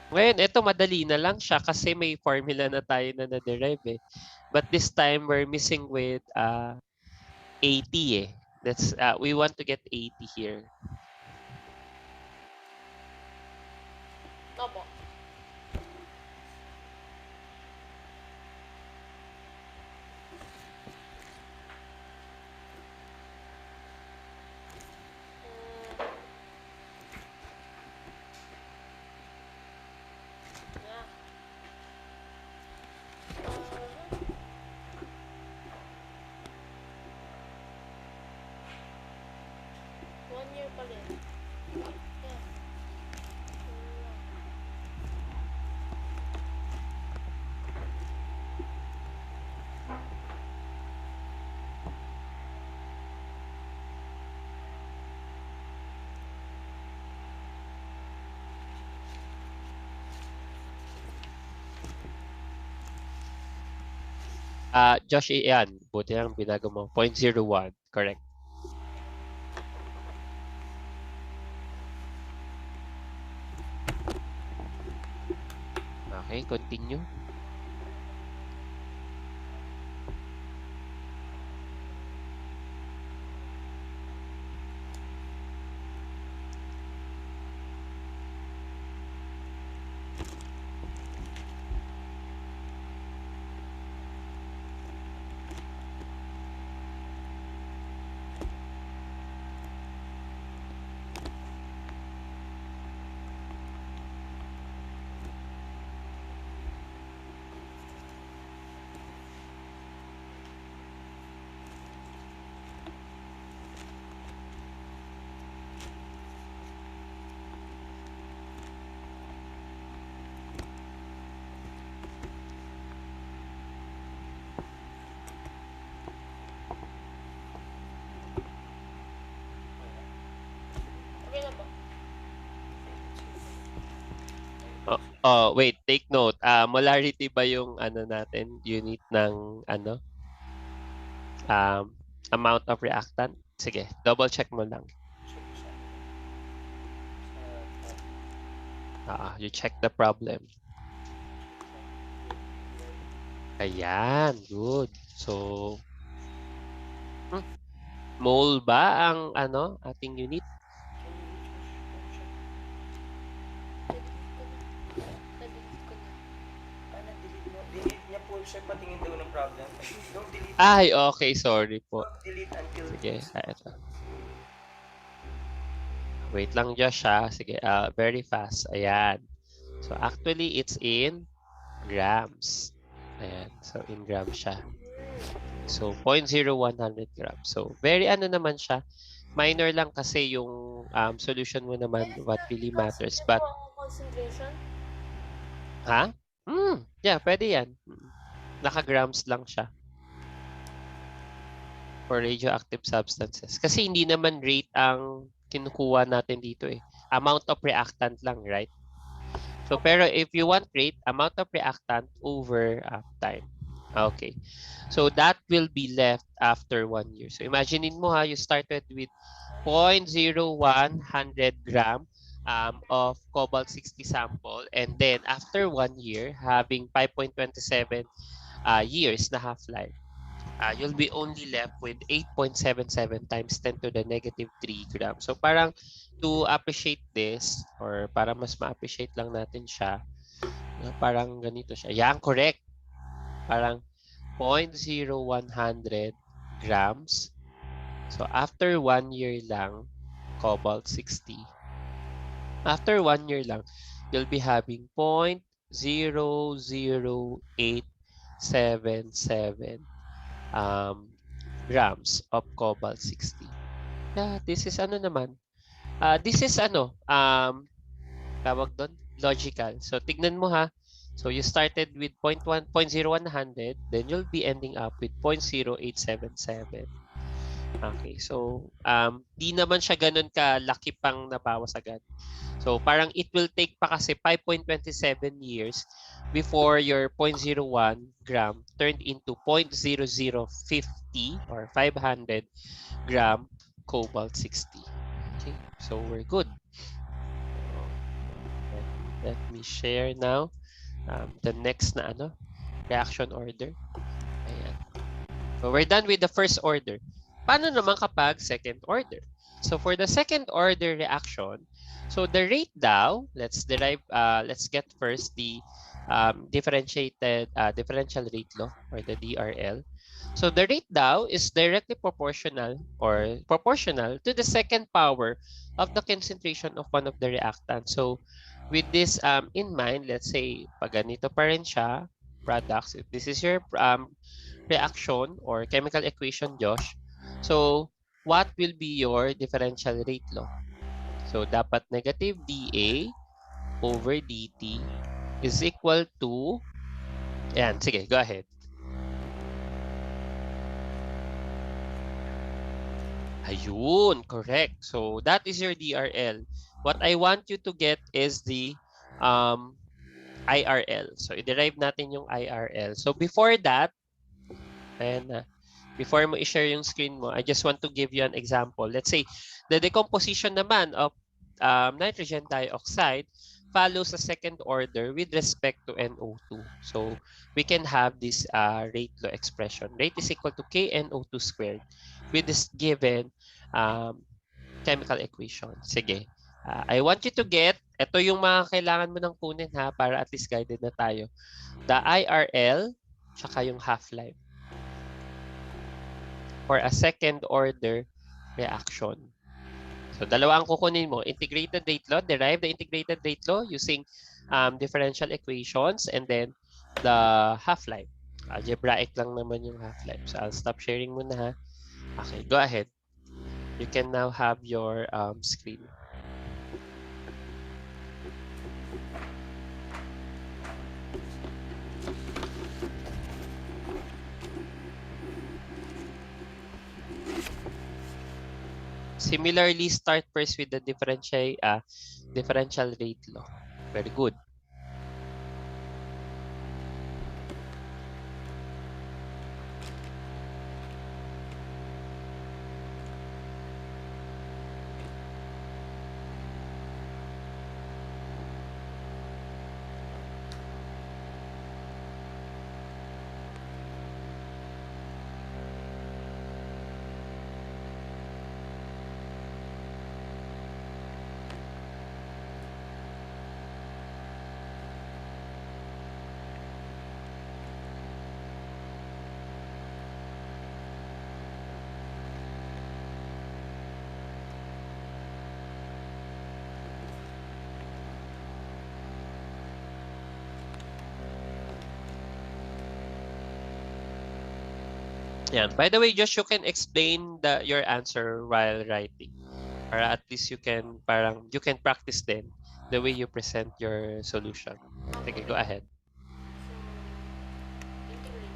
Ngayon, ito madali na lang siya kasi may formula na tayo na na-derive eh. But this time, we're missing with 80 eh. We want to get 80 here. Opo. Yeah. 1 year pa rin. Yeah. Josh, yan. Buti lang binago mo. 0.01. Correct. Okay, continue. Wait, take note. Molarity ba yung ano natin, unit ng ano, um, amount of reactant? Sige, double check mo lang. Check sa You check the problem. Ayan, good. So, mole ba ang ano, ating unit? Na-delete ko na. na-delete mo. Delete niya po siya patingin daw ng problem. Don't delete. Ay, okay, sorry po. Don't delete until Sige, ito. Wait lang Josh ha. Sige, very fast. Ayan. So actually, it's in grams. Ayan. So in grams siya. So 0.0100 grams. So very ano naman siya. Minor lang kasi yung solution mo naman what really matters. Ito But, ang concentration. ha? Yeah, pwede yan. Naka-grams lang siya. For radioactive substances. Kasi hindi naman rate ang kinukuha natin dito eh. Amount of reactant lang, right? So, pero if you want rate, amount of reactant over time. Okay. So, that will be left after 1 year. So, imaginein mo ha, you started with 0.0100 gram of cobalt 60 sample. And then, after 1 year, having 5.27 years na half-life, you'll be only left with 8.77 times 10 to the negative 3 grams. So parang to appreciate this, or para mas ma-appreciate lang natin siya, parang ganito siya. Yan, correct. Parang 0.0100 grams. So after 1 year lang, cobalt 60. After 1 year lang, you'll be having 0.00877 grams of cobalt 60. Yeah, this is ano naman. This is ano, tawag doon, logical. So tignan mo ha. So you started with 0.100, then you'll be ending up with 0.0877. Okay, so di naman siya ganun kalaki pang nabawas agad. So parang it will take pa kasi 5.27 years before your 0.01 gram turned into 0.0050 or 500 gram cobalt 60. Okay, so we're good. Let me share now the next na ano, reaction order. Ayan. So we're done with the first order. Paano naman kapag second order? So for the second order reaction, so the rate daw, let's get first the differential rate law, or the DRL. So the rate daw is directly proportional to the second power of the concentration of one of the reactants. So with this in mind, let's say pag ganito pa rin siya, products, if this is your reaction or chemical equation, Josh. So, what will be your differential rate law? So, dapat negative dA over dt is equal to, ayan, sige, go ahead. Ayun, correct. So, that is your DRL. What I want you to get is the IRL. So, i-derive natin yung IRL. So, before that, ayan, before mo i-share yung screen mo, I just want to give you an example. Let's say, the decomposition naman of nitrogen dioxide follows a second order with respect to NO2. So, we can have this rate law expression. Rate is equal to KNO2 squared with this given chemical equation. Sige. I want you to get, ito yung mga kailangan mo ng kunin ha, para at least guided na tayo. The IRL, tsaka yung half-life for a second order reaction. So, dalawa ang kukunin mo. Integrated rate law, derive the integrated rate law using differential equations, and then the half-life. Algebraic lang naman yung half-life. So, I'll stop sharing muna ha. Okay, go ahead. You can now have your screen. Similarly, start first with the differential rate law. Very good. Yan. By the way, Josh, you can explain your answer while writing. Para at least you can practice then the way you present your solution. Okay, go ahead. So, integrate.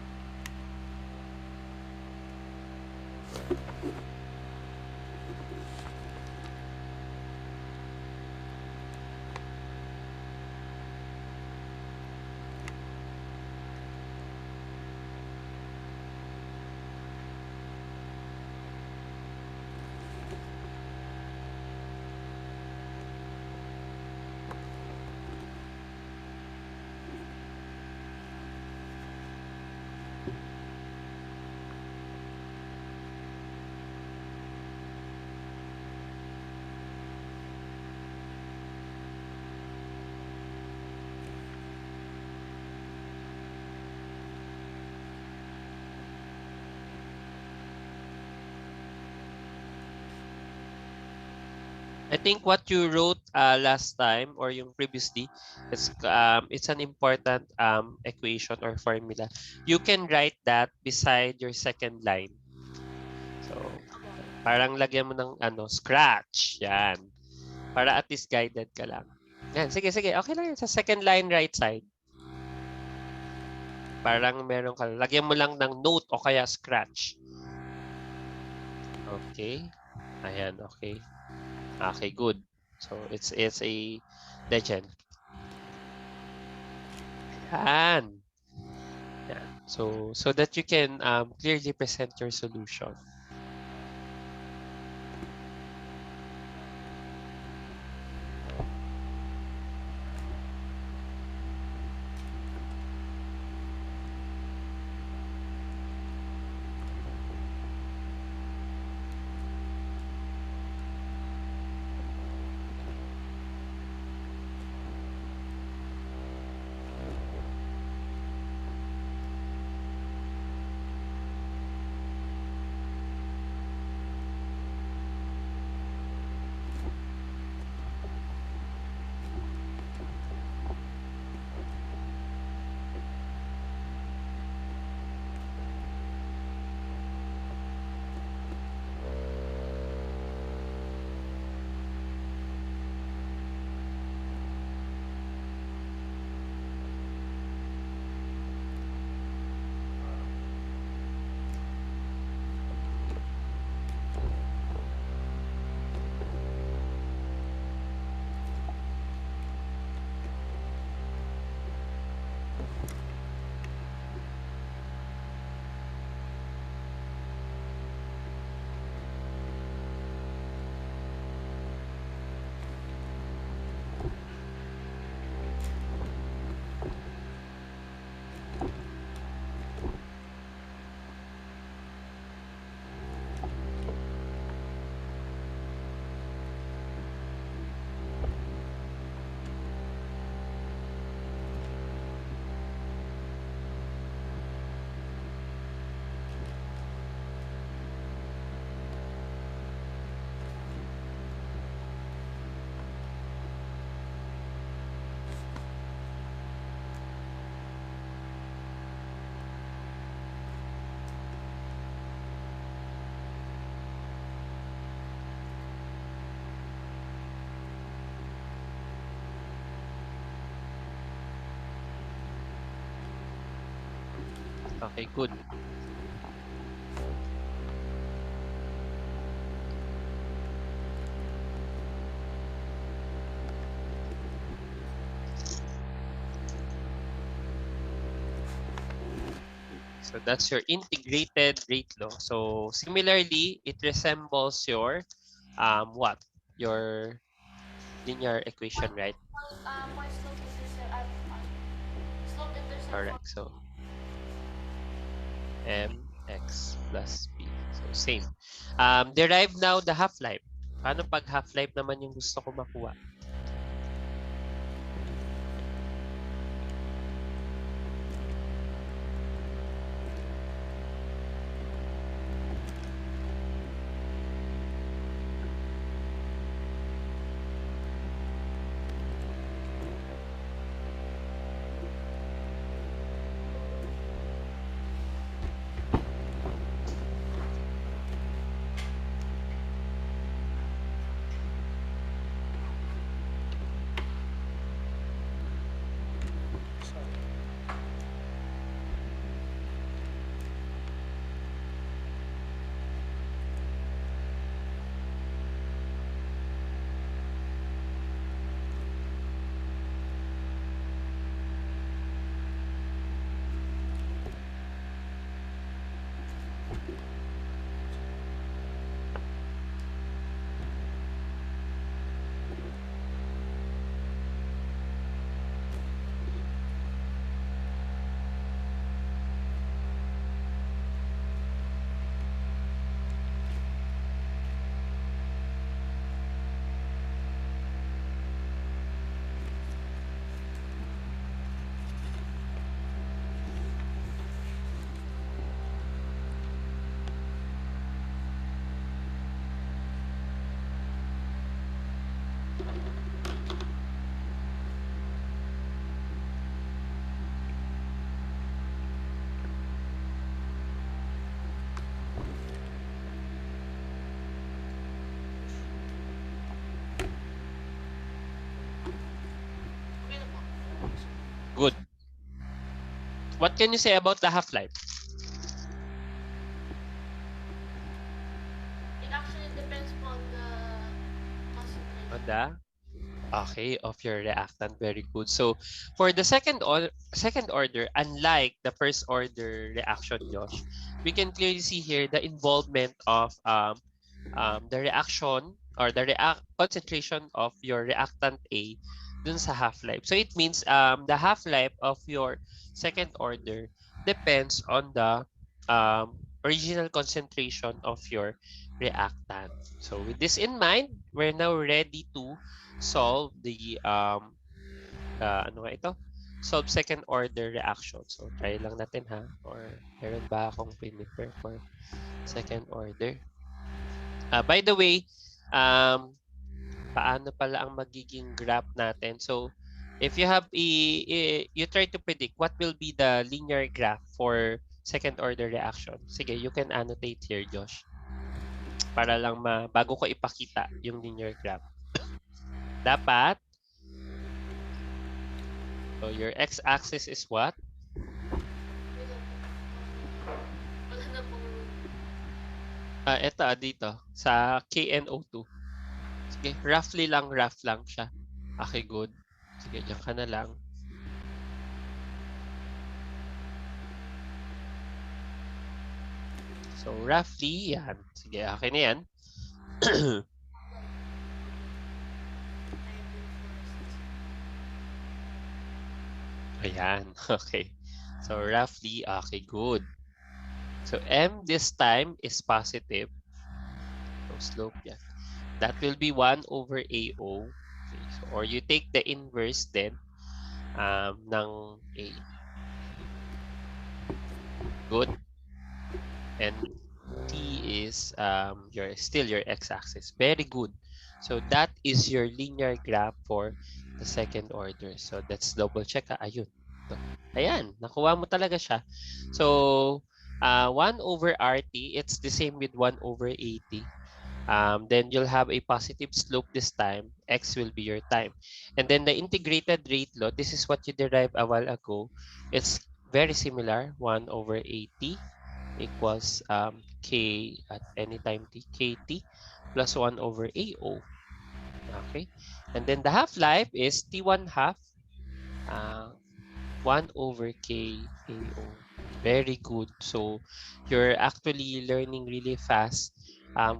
I think what you wrote last time or yung previously, it's an important equation or formula. You can write that beside your second line. So, parang lagyan mo ng scratch. Yan. Para at least guided ka lang. Yan, sige, sige. Okay lang yan. Sa second line right side. Parang meron ka. Lagyan mo lang ng note o kaya scratch. Okay. Ayan, okay. Okay, good. So, it's a legend. Yan. Yan. So that you can clearly present your solution. Okay, good. So that's your integrated rate law. So similarly, it resembles your what? Your linear equation, right? Point slope intercept, slope intercept Correct. So mx plus b. So same. Derive now the half-life. Paano pag half-life naman yung gusto ko makuha? What can you say about the half-life? It actually depends on the On concentration. the Okay, of your reactant, very good. So for the second order, unlike the first order reaction, Josh, we can clearly see here the involvement of the reaction or the concentration of your reactant A dun sa half-life. So it means the half-life of your second order depends on the original concentration of your reactant. So with this in mind, we're now ready to solve the ano nga ito? Solve second order reaction. So try lang natin ha, or meron ba akong prepare for second order? By the way, um paano pala ang magiging graph natin? So if you have you try to predict what will be the linear graph for second order reaction. Sige, you can annotate here, Josh, para lang bago ko ipakita yung linear graph. Dapat so your x-axis is what? Wala na pong Ito dito sa KNO2. Sige, rough lang siya. Okay, good. Sige, diyan ka na lang. So, roughly, yan. Sige, okay na yan. Ayan, okay. So, roughly, okay, good. So, M this time is positive. So, slope yan. That will be 1 over AO. Okay, so, or you take the inverse then ng A. Good. And T is still your x-axis. Very good. So that is your linear graph for the second order. So let's double check. Ayun. Ito. Ayan, nakuha mo talaga siya. So 1 over RT, it's the same with 1 over 80. Then you'll have a positive slope this time. X will be your time. And then the integrated rate law, this is what you derived a while ago. It's very similar. 1 over 80 equals K at any time t, KT plus 1 over AO. Okay. And then the half-life is T1 half, uh, 1 over KAO. Very good. So you're actually learning really fast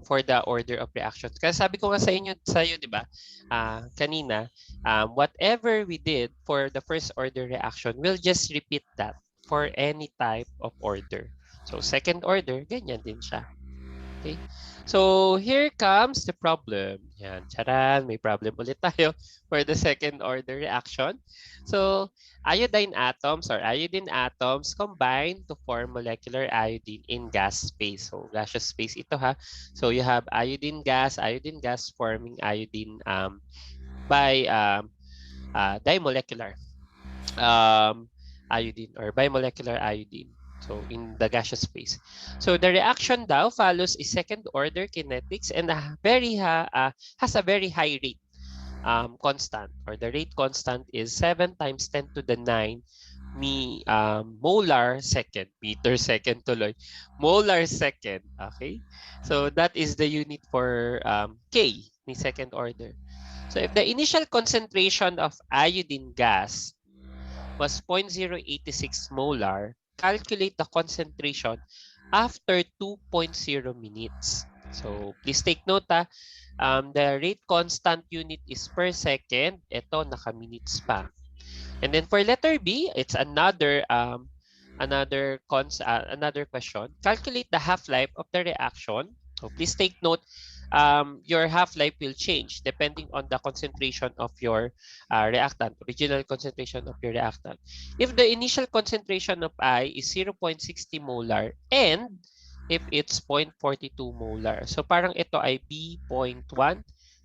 for the order of reactions. Kasi sabi ko nga sa iyo, di ba, kanina, whatever we did for the first order reaction, we'll just repeat that for any type of order. So second order, ganyan din siya. Okay? So here comes the problem. Yan, charan, may problem ulit tayo for the second order reaction. So iodine atoms or iodine atoms combine to form molecular iodine in gas space. So gaseous space ito ha. So you have iodine gas forming iodine by dimolecular iodine or bimolecular iodine. So in the gaseous phase. So the reaction daw follows a second order kinetics and has a very high rate constant, or the rate constant is 7 times 10 to the 9 molar second, meter second tuloy, molar second. Okay? So that is the unit for K, the second order. So if the initial concentration of iodine gas was 0.086 molar, calculate the concentration after 2.0 minutes. So please take note the rate constant unit is per second. Ito, naka-minutes pa. And then for letter B, it's another question. Calculate the half-life of the reaction. So please take note, your half-life will change depending on the concentration of your reactant, original concentration of your reactant. If the initial concentration of I is 0.60 molar and if it's 0.42 molar. So parang ito ay B.1,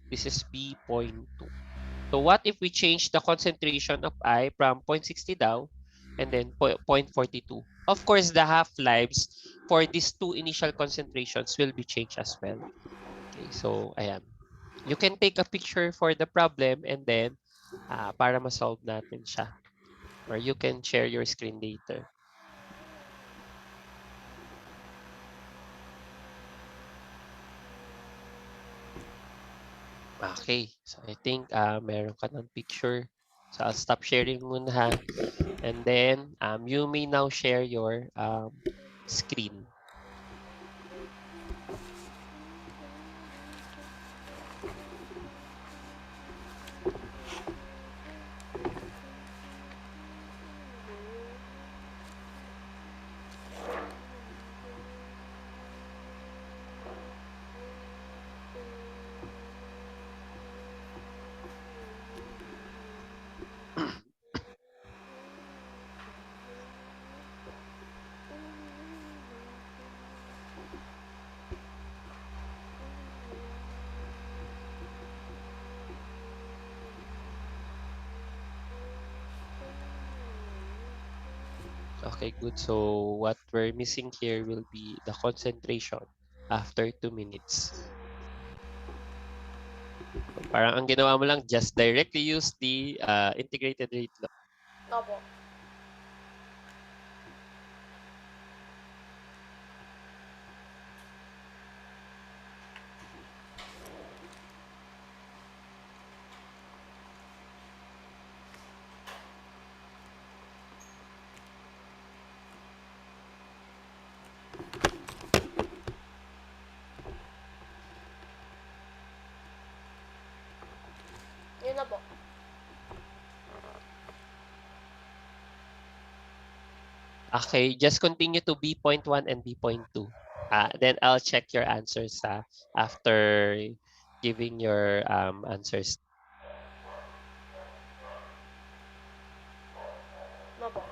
this is B.2. So what if we change the concentration of I from 0.60 daw and then 0.42? Of course, the half-lives for these two initial concentrations will be changed as well. Okay, so ayan. You can take a picture for the problem and then para ma-solve natin siya. Or you can share your screen later. Okay, so I think meron ka ng picture. So I'll stop sharing muna ha. And then you may now share your screen. Okay, good. So what we're missing here will be the concentration after 2 minutes. So parang ang ginawa mo lang, just directly use the integrated rate law. Opo. Yun na po. Okay, just continue to B.1 and B.2. Then I'll check your answers after giving your answers. Opo.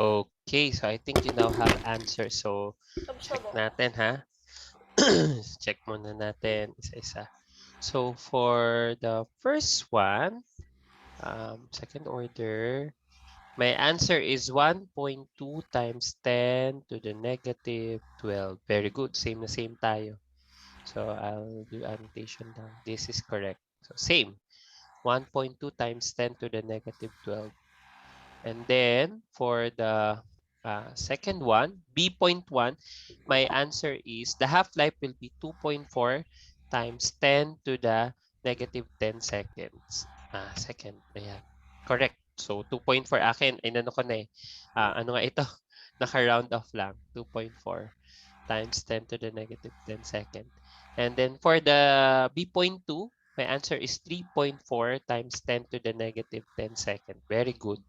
Okay, so I think you now have answers. So Tapos na check ba? natin ha. Check muna natin isa-isa. So for the first one, second order, my answer is 1.2 times 10 to the negative 12. Very good. Same na same tayo. So I'll do annotation lang. This is correct. So same. 1.2 times 10 to the negative 12. And then for the second one, B.1, my answer is the half-life will be 2.4 times 10 to the negative 10 seconds. Second. Ayan. Correct. So 2.4 akin. Inano ko na eh. Ano nga ito? Naka-round off lang. 2.4 times 10 to the negative 10 second. And then for the B.2, my answer is 3.4 times 10 to the negative 10 second. Very good.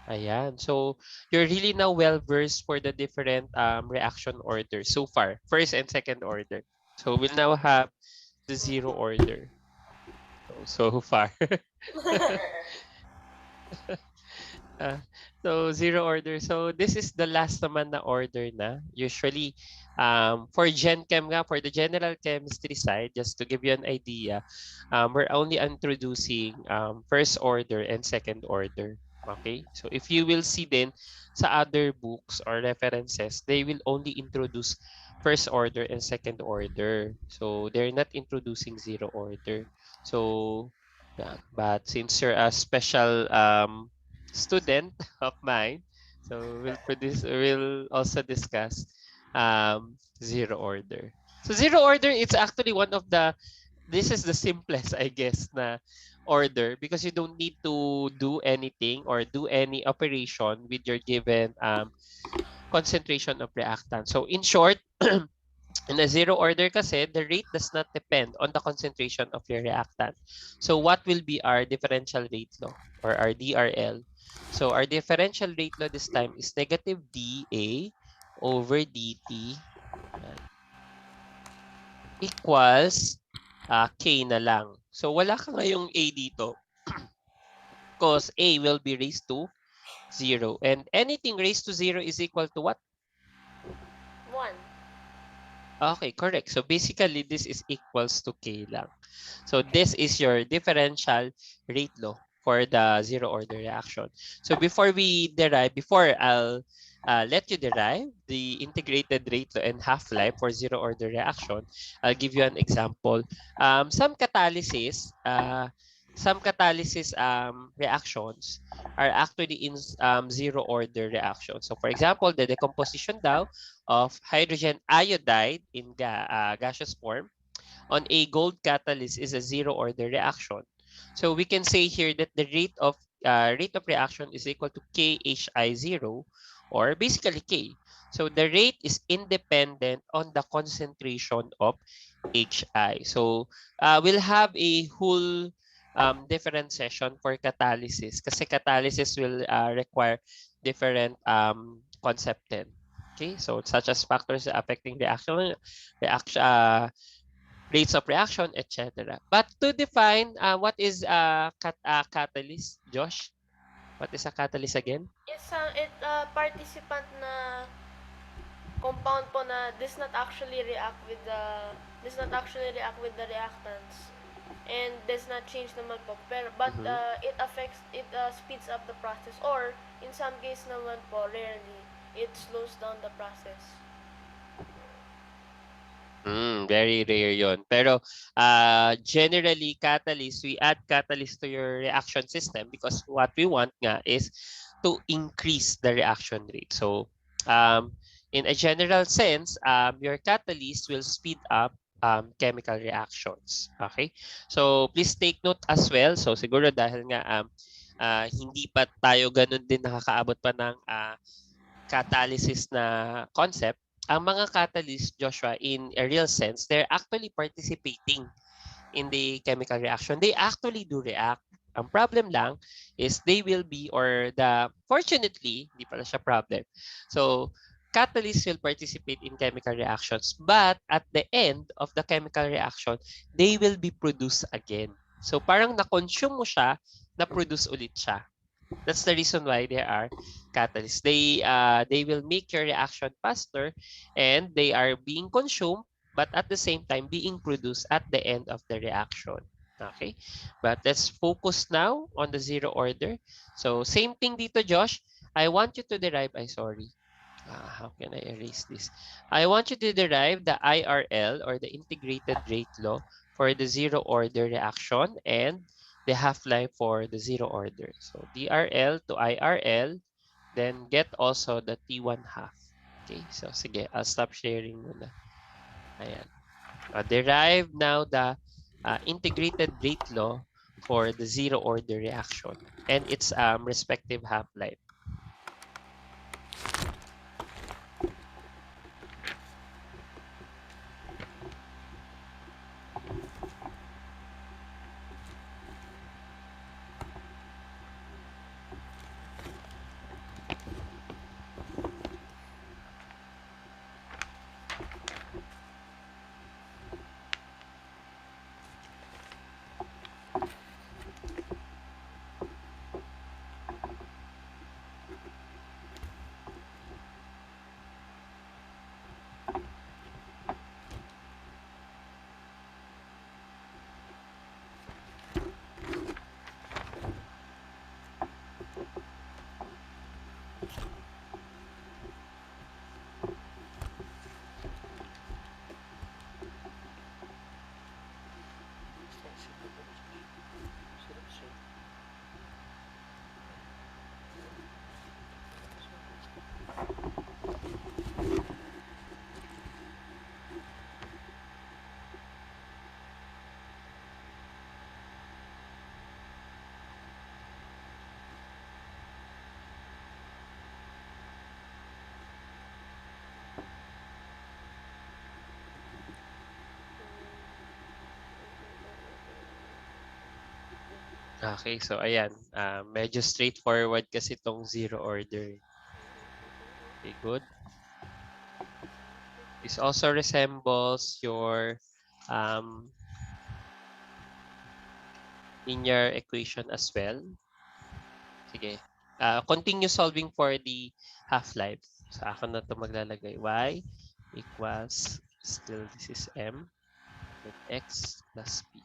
Ayan. So, you're really now well-versed for the different reaction orders so far. First and second order. So, we'll now have the zero order. So far. Ah, so zero order. So this is the last naman na order na. Usually, for Gen Chem nga, for the general chemistry side, just to give you an idea, we're only introducing first order and second order. Okay? So if you will see then sa other books or references, they will only introduce first order and second order. So they're not introducing zero order. So yeah, but since you're a special student of mine. So we'll also discuss zero order. So zero order, it's actually one of the this is the simplest, I guess, na order because you don't need to do anything or do any operation with your given concentration of reactant. So in short, in a zero order kasi, the rate does not depend on the concentration of your reactant. So what will be our differential rate law or our DRL? So our differential rate law this time is negative dA over dt yan, equals K na lang. So wala ka ngayong A dito because A will be raised to 0. And anything raised to 0 is equal to what? 1. Okay, correct. So basically, this is equals to K lang. So this is your differential rate law for the zero order reaction. So before we derive, before I'll let you derive the integrated rate law and half-life for zero order reaction, I'll give you an example. Some catalysis reactions are actually in zero order reaction. So for example, the decomposition daw of hydrogen iodide in gaseous form on a gold catalyst is a zero order reaction. So we can say here that the rate of reaction is equal to KHI0 or basically K. So the rate is independent on the concentration of HI. So we'll have a whole different session for catalysis kasi catalysis will require different concept then. Okay, so such as factors affecting reaction rates of reaction, etc. But to define what is a catalyst, Josh? What is a catalyst again? It's a participant na compound po na does not actually react with the reactants and does not change naman po pero but Mm-hmm. it speeds up the process or in some case naman po rarely it slows down the process. Very rare yon. Pero generally, catalyst, we add catalyst to your reaction system because what we want nga is to increase the reaction rate. So in a general sense, your catalyst will speed up chemical reactions. Okay? So please take note as well. So siguro dahil nga hindi pa tayo ganun din nakakaabot pa ng catalysis na concept, ang mga catalyst, Joshua, in a real sense, they're actually participating in the chemical reaction. They actually do react. Ang problem lang is they will be fortunately, hindi pala siya problem. So, catalysts will participate in chemical reactions, but at the end of the chemical reaction, they will be produced again. So, parang na-consume mo siya, na-produce ulit siya. That's the reason why there are catalysts. They will make your reaction faster, and they are being consumed, but at the same time being produced at the end of the reaction. Okay, but let's focus now on the zero order. So same thing dito, Josh. I want you to derive. I sorry. How can I erase this? I want you to derive the IRL, or the integrated rate law, for the zero order reaction and the half-life for the zero order. So DRL to IRL, then get also the T1 half. Okay, so sige, I'll stop sharing muna. Ayan. Derive now the integrated rate law for the zero order reaction and its respective half-life. Okay, so ayan, medyo straightforward kasi itong zero order. Okay, good. This also resembles your linear equation as well. Sige. Continue solving for the half-life. So ako na ito maglalagay. Y equals, still this is M, then X plus P.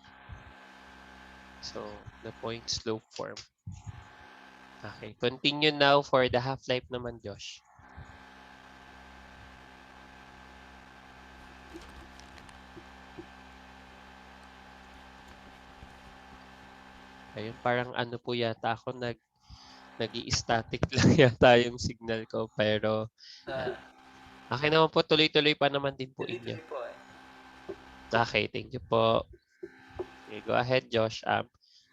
So the point slope form. Okay, continue now for the half-life naman, Josh. Ayun, parang ano po yata ako nag-i-static lang yata yung signal ko, pero yan. Ah, Akin naman po, tuloy-tuloy pa naman din po inyo. tuloy-tuloy po eh. Okay, thank you po. Okay, go ahead, Josh.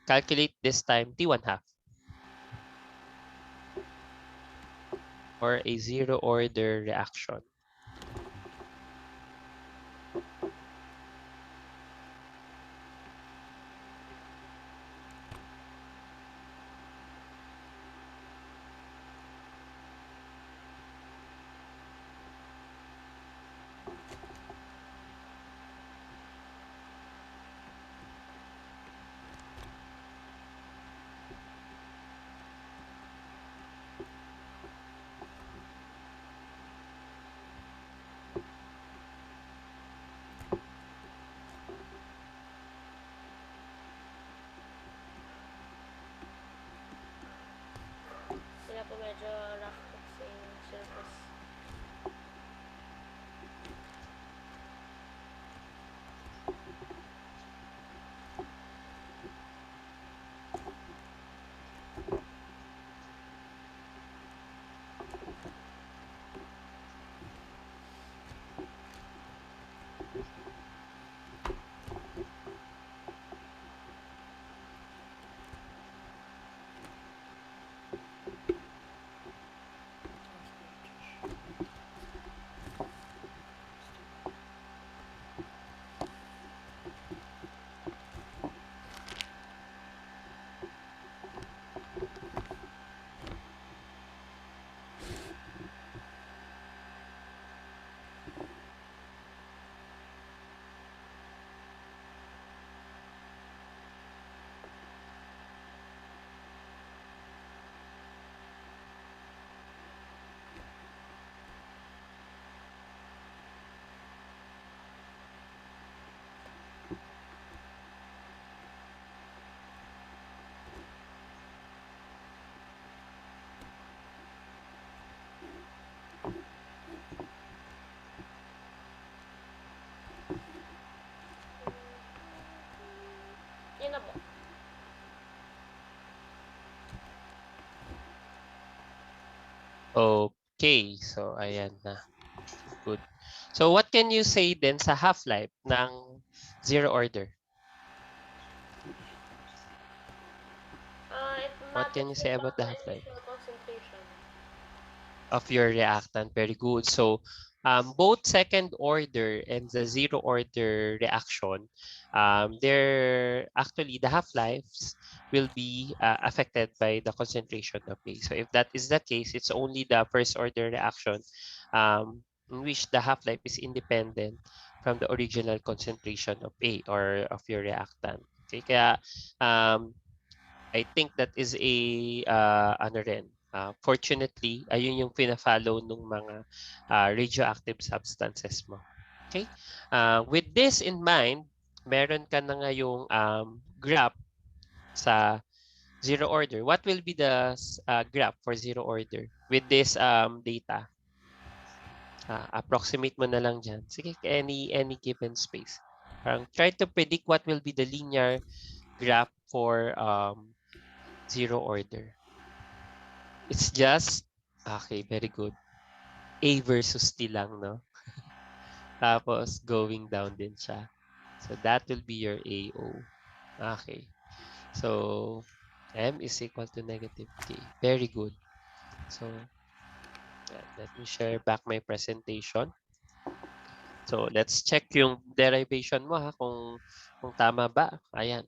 Calculate this time T1 half for a zero order reaction. na po. Okay, so ayan na. Good. So what can you say then sa half-life ng zero order? It What can you matches say with about the the half-life initial concentration. of your reactant? Very good. So both second order and the zero order reaction, they're actually the half-lives will be affected by the concentration of A. So if that is the case, it's only the first order reaction in which the half-life is independent from the original concentration of A or of your reactant. Okay, kaya I think that is a ano rin. Fortunately, ayun yung pina-follow nung mga radioactive substances mo. Okay? With this in mind, meron ka na ngayong graph sa zero order. What will be the graph for zero order with this data? Approximate mo na lang dyan. Sige, any given space. Parang try to predict what will be the linear graph for zero order. It's just, okay, very good. A versus T lang, no? Tapos, going down din siya. So, that will be your AO. Okay. So, M is equal to negative K. Very good. So, let me share back my presentation. So, let's check yung derivation mo, ha, kung tama ba. Ayan.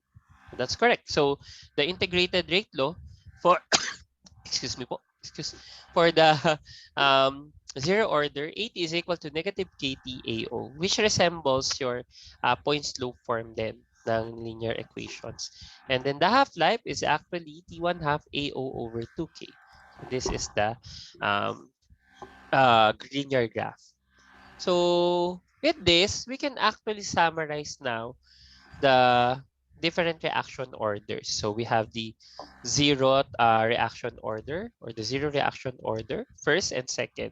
That's correct. So, the integrated rate law for excuse me po, for the zero order, 8 is equal to negative KTAO, which resembles your point slope form then ng linear equations. And then the half-life is actually T1 half AO over 2K. So this is the um, linear graph. So with this, we can actually summarize now the different reaction orders. So we have the zero reaction order or the zero reaction order, first and second.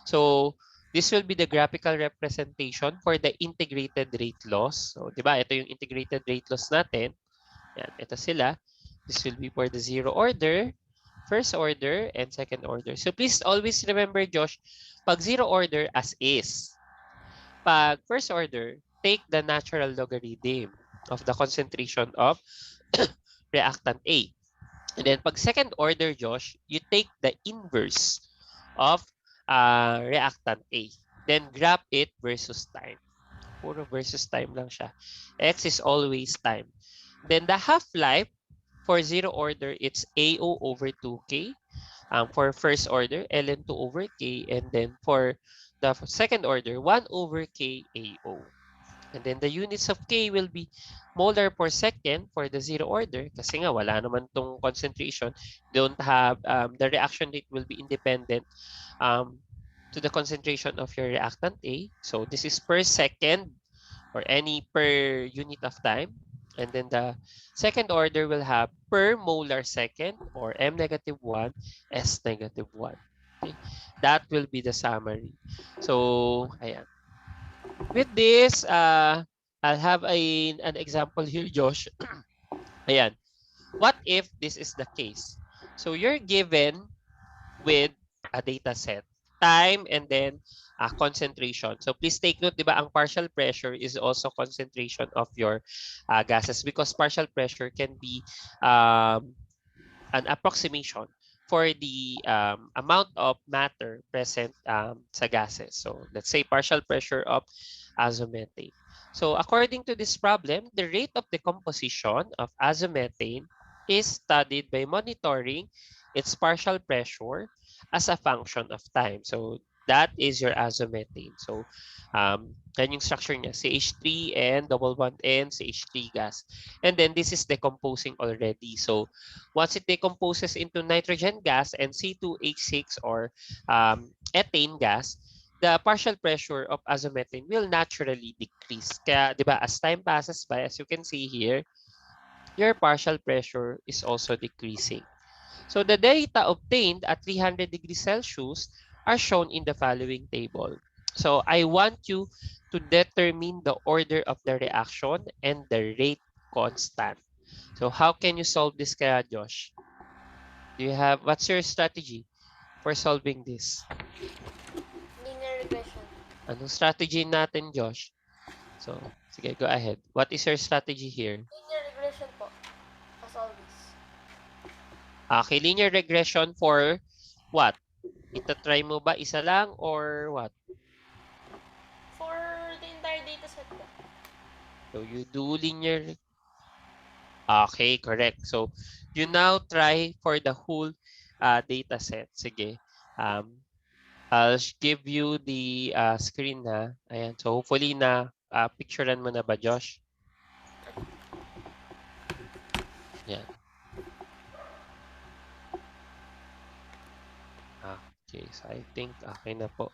So this will be the graphical representation for the integrated rate laws. So, di ba? Ito yung integrated rate laws natin. Yan, ito sila. This will be for the zero order, first order, and second order. So please always remember, Josh, pag zero order as is. Pag first order, take the natural logarithm of the concentration of reactant A. And then pag second order, Josh, you take the inverse of reactant A. Then graph it versus time. Puro versus time lang siya. X is always time. Then the half-life for zero order, it's AO over 2K. For first order, ln2 over K. And then for the second order, 1 over KAO. And then the units of K will be molar per second for the zero order kasi nga wala naman tong concentration. Don't have, the reaction rate will be independent um, to the concentration of your reactant A. So this is per second or any per unit of time. And then the second order will have per molar second or M negative 1, S negative 1. Okay? That will be the summary. So, ayan. With this, I'll have an example here, Josh. Ayan. What if this is the case? So you're given with a data set, time, and then concentration. So please take note, di ba, ang partial pressure is also concentration of your gases because partial pressure can be an approximation for the amount of matter present sa gases. So let's say partial pressure of azomethane. So according to this problem, the rate of decomposition of azomethane is studied by monitoring its partial pressure as a function of time. So that is your azomethane. So yan yung structure niya, CH3 and double bond N, CH3 gas. And then this is decomposing already. So once it decomposes into nitrogen gas and C2H6 or ethane gas, the partial pressure of azomethane will naturally decrease. Kaya, di ba, as time passes by, as you can see here, your partial pressure is also decreasing. So the data obtained at 300 degrees Celsius are shown in the following table. So I want you to determine the order of the reaction and the rate constant. So how can you solve this kaya, Josh? What's your strategy for solving this? Linear regression. Anong strategy natin, Josh? So, sige, go ahead. What is your strategy here? Linear regression po. As always. Okay, linear regression for what? Itatry mo ba isa lang or what? For the entire data set po. So, you do linear. Okay, correct. So, you now try for the whole data set. Sige. I'll give you the screen na. Ayan. So, hopefully na picturean mo na ba, Josh? Yan. Okay. So, I think okay na po.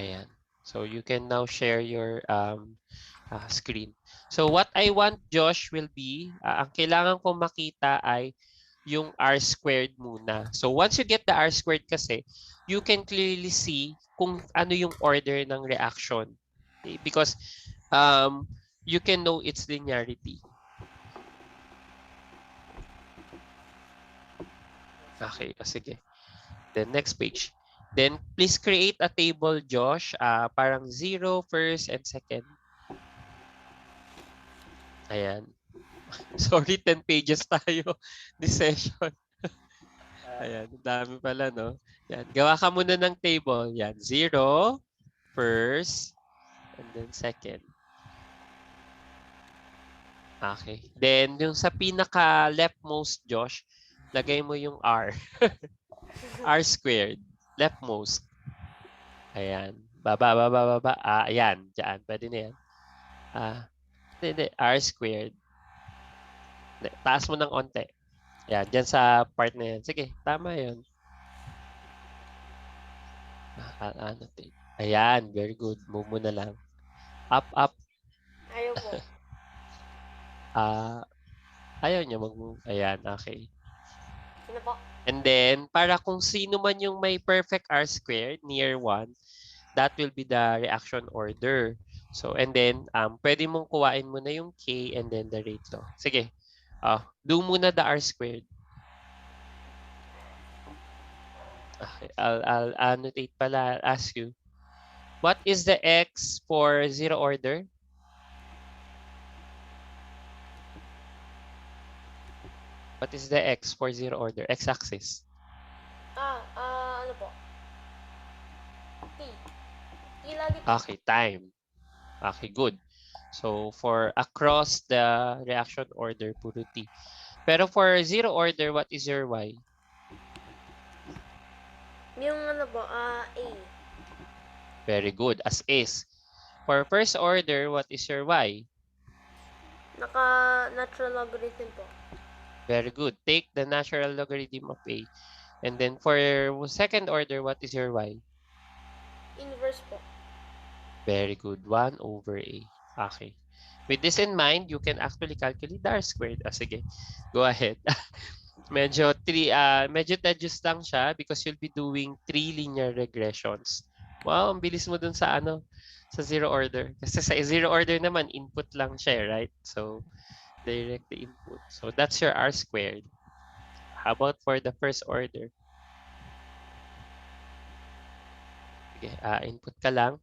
Ayan. So, you can now share your screen. So, what I want, Josh, will be, ang kailangan kong makita ay yung R squared muna. So, once you get the R squared kasi, you can clearly see kung ano yung order ng reaction. Okay? Because you can know its linearity. Okay, sige. Then next page. Then please create a table, Josh. Parang 0, first, and second. Ayan. Sorry, 10 pages tayo this session. Ayan, dami pala, no? Yan, gawa ka muna ng table. Yan, 0, first, and then second. Okay. Then, yung sa pinaka-leftmost, Josh, lagay mo yung R. R squared. Leftmost. Ayan. Baba, baba, baba. Ayan. Diyan. Pwede na yan. Hindi. R squared. Taas mo ng onte. Ayan. Diyan sa part na yan. Sige. Tama yun. Annotate. Ayan. Very good. Move mo na lang. Up, up. Ayaw po. Ayaw niya mag-move. Ayan. Okay. Sino po? And then, para kung sino man yung may perfect R squared near 1, that will be the reaction order. So, and then, pwede mong kuwain muna yung K and then the rate law. Sige. Do muna the R squared. Okay, I'll annotate pala, ask you. What is the X for zero order? What is the X for zero order? X-axis. Ano po? T. T lagi po. Okay, time. Okay, good. So, for across the reaction order, puro T. Pero for zero order, what is your Y? Yung ano po, A. Very good, as is. For first order, what is your Y? Natural logarithm po. Very good. Take the natural logarithm of A. And then for second order, what is your Y? Inverse po. Very good. 1 over A. Okay. With this in mind, you can actually calculate the R squared. Sige. Go ahead. medyo tedious lang siya because you'll be doing 3 linear regressions. Wow, ang bilis mo dun sa sa zero order. Kasi sa zero order naman, input lang siya, right? So, direct the input. So, that's your R squared. How about for the first order? Sige, input ka lang.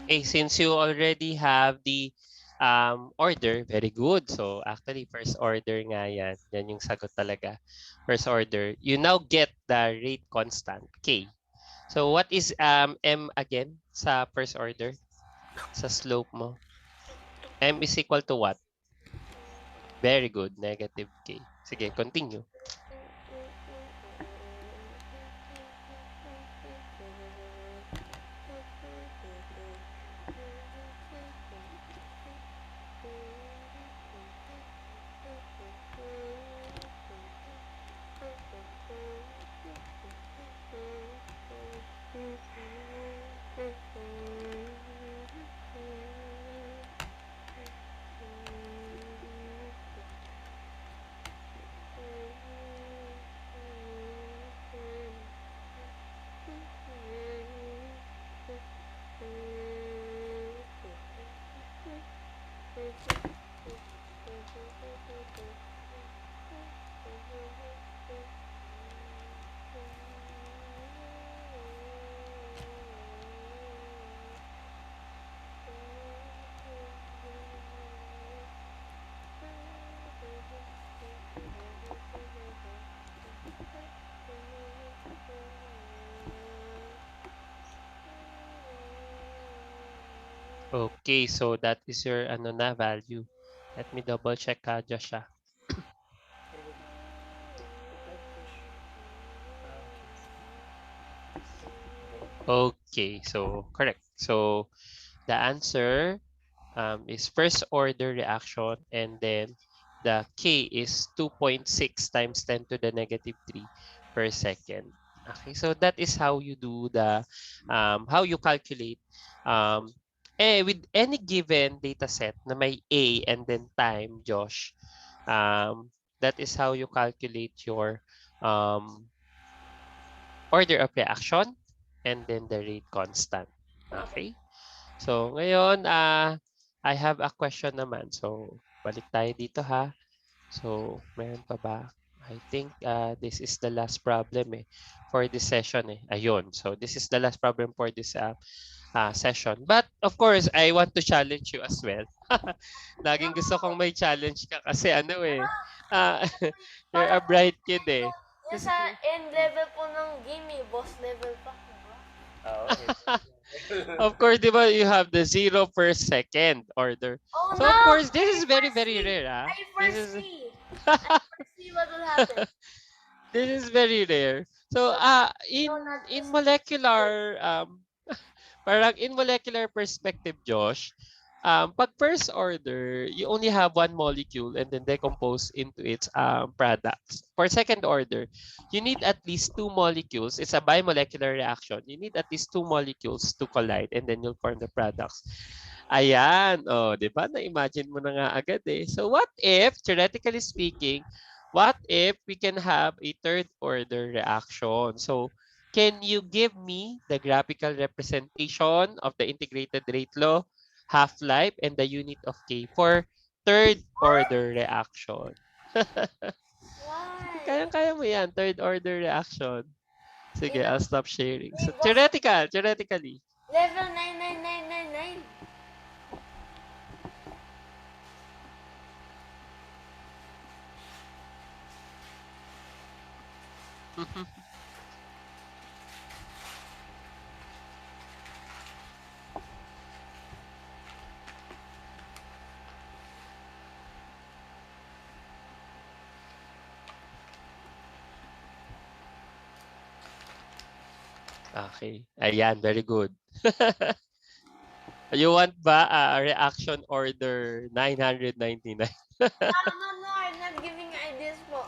Okay, since you already have the order, very good. So actually, first order nga yan. Yan yung sagot talaga. First order. You now get the rate constant, K. So what is M again sa first order? Sa slope mo? M is equal to what? Very good, negative K. Sige, continue. Okay, so that is your ano na value. Let me double check ha, Joshua. Okay, so correct. So the answer is first order reaction, and then the K is 2.6 times 10 to the negative 3 per second. Okay, so that is how you do the, how you calculate with any given data set na may A and then time, Josh. That is how you calculate your um, order of reaction and then the rate constant. Okay. Okay? So ngayon, I have a question naman. So balik tayo dito ha. So meron pa ba? I think this is the last problem for this session Ayun. So this is the last problem for this session. But of course, I want to challenge you as well. Laging gusto kong may challenge ka kasi ano ah, you're a Parang bright kid yung Kasi, sa end level po ng game boss level pa. Diba? Oo, of course, di ba, you have the 0 per second order. Oh So, no! of course, this I is very, very foresee! rare. I This is foresee! I foresee what will happen. this is very rare. So, No, not in this. molecular parang in molecular perspective, Josh, pag first order, you only have one molecule and then decompose into its products. For second order, you need at least two molecules. It's a bimolecular reaction. You need at least two molecules to collide and then you'll form the products. Ayan. Oh, di ba? Na-imagine mo na nga agad So what if, theoretically speaking, what if we can have a third order reaction? So can you give me the graphical representation of the integrated rate law, half-life, and the unit of K for third order reaction? Sige, Why? kayang-kaya mo yan, third order reaction. You Sige, know, I'll stop sharing. So, boss, theoretically. level 99999. Okay. Ayan, very good. You want ba reaction order 999? No, I'm not giving ideas po.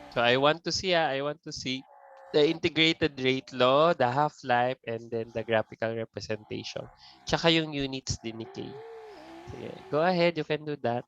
So I want to see the integrated rate law, the half-life, and then the graphical representation. Tsaka yung units din ni Kay. Sige, go ahead, you can do that.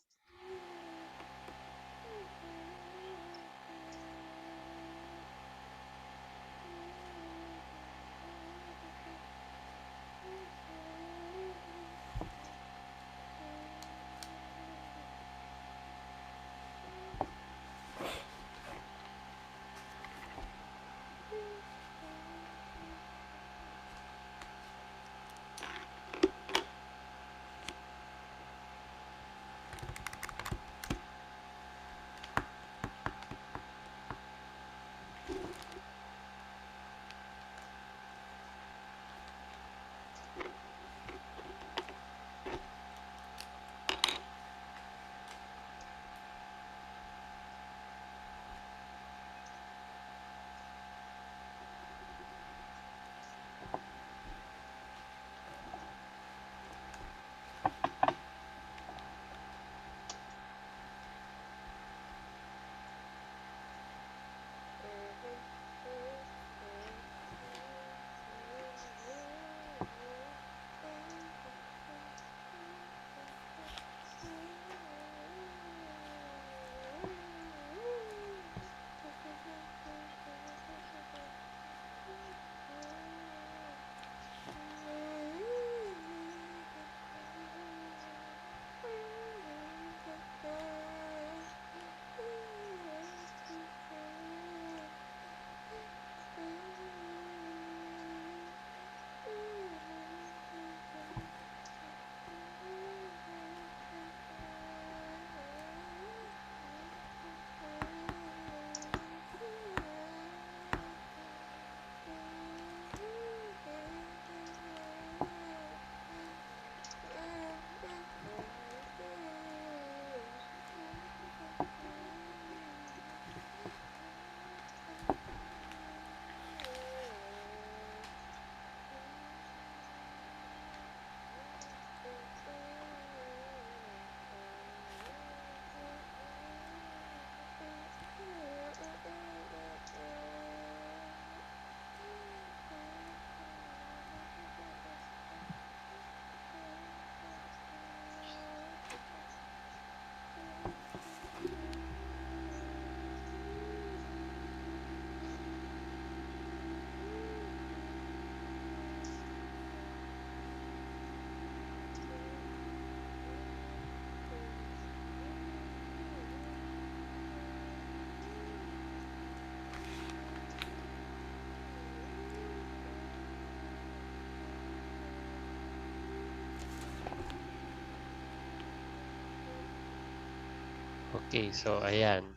Okay, so ayan.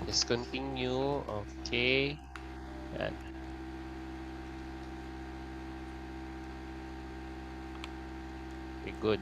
Just continue. Okay. Yan. Okay, good.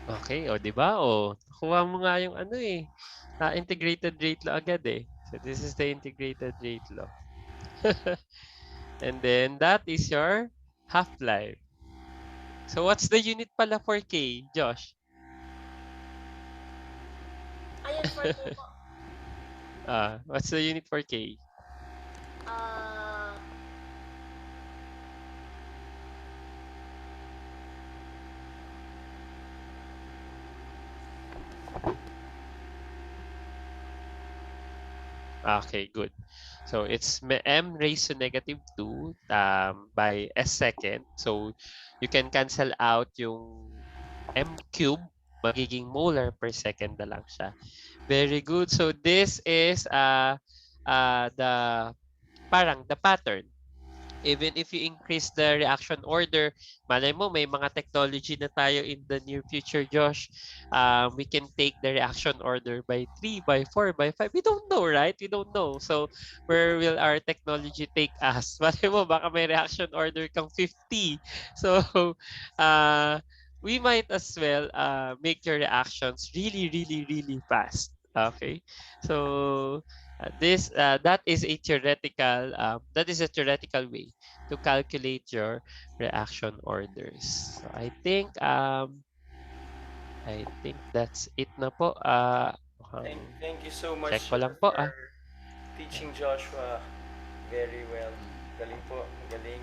Okay, o 'di ba? O, nakuha mo nga yung ano eh, integrated rate law agad eh. So this is the integrated rate law. And then that is your half-life. So what's the unit pala for K, Josh? Ayun, 4K po. What's the unit for K? Ah, Okay, good. So it's m raised to negative 2 by s second. So you can cancel out yung m cube, magiging molar per second na lang siya. Very good. So this is the parang the pattern. Even if you increase the reaction order, malay mo may mga technology na tayo in the near future, Josh. We can take the reaction order by 3, by 4, by 5. We don't know, right? We don't know. So where will our technology take us? Malay mo, baka may reaction order kang 50. So we might as well make your reactions really, really, really fast. Okay. So that is a theoretical way to calculate your reaction orders. So I think that's it na po. Thank you so much, Check ko sir, lang po for Yeah. teaching Joshua very well. Mm. Galing po, galing.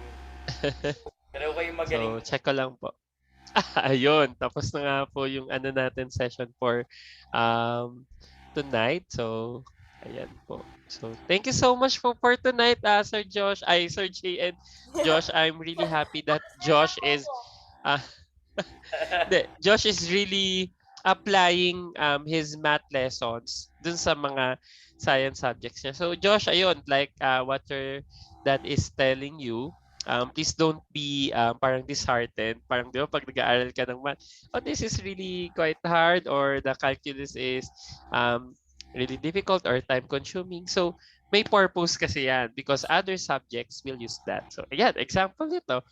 Pero kayo magaling So po. check ko lang po. Ayun, tapos na nga po yung ano natin session for um tonight. So ayan po. So thank you so much for tonight, Sir J and Josh. I'm really happy that sir lang Josh po is po. uh, Josh is really applying his math lessons dun sa mga science subjects niya. So Josh, ayun, like what your dad is telling you, please don't be parang disheartened. Parang di ba pag nag-aaral ka ng math, oh, this is really quite hard or the calculus is really difficult or time consuming. So may purpose kasi yan because other subjects will use that. So ayan, example nito,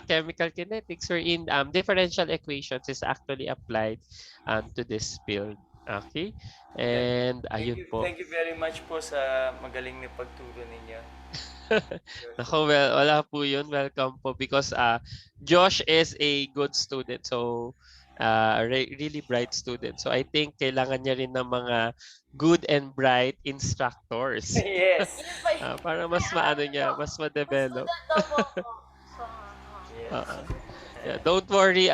chemical kinetics wherein differential equations is actually applied to this field. Okay? Yeah. And ayun po. Thank you very much po sa magaling na pagturo ninyo, Nako, Joshua. well, wala po yun. Welcome po because Josh is a good student. So, really bright student. So, I think kailangan niya rin ng mga good and bright instructors Yes. Yun pa yun. para Ay, mas ano maano po. niya, mas Good ma-develop. student daw po ako. So, Yes. Oo. Yeah, don't worry.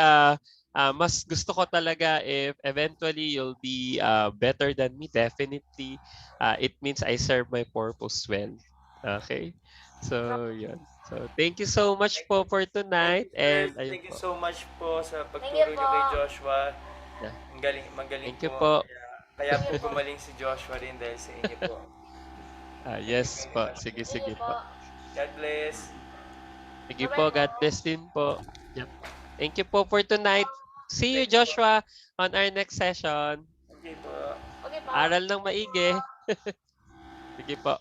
Mas gusto ko talaga if eventually you'll be better than me, definitely. It means I serve my purpose well. Okay? So, yun. So, thank you so much Thank po you. for Thank tonight. you, sir. And ayun Thank you po. so much po sa thank you pagturo po. niyo kay Joshua. Yeah. Magaling Thank you po. po. Kaya Thank po you po. gumaling si Joshua rin dahil sa inyo po. Thank you Yes very po. much Sige, po. Thank you sige po. po. God bless. Sige Bye-bye po. po. God bless din po. Yep. Thank you po for tonight. See you, Thank you po. Joshua, on our next session. Okay po. Okay po. Aral ng maigi. Sige po.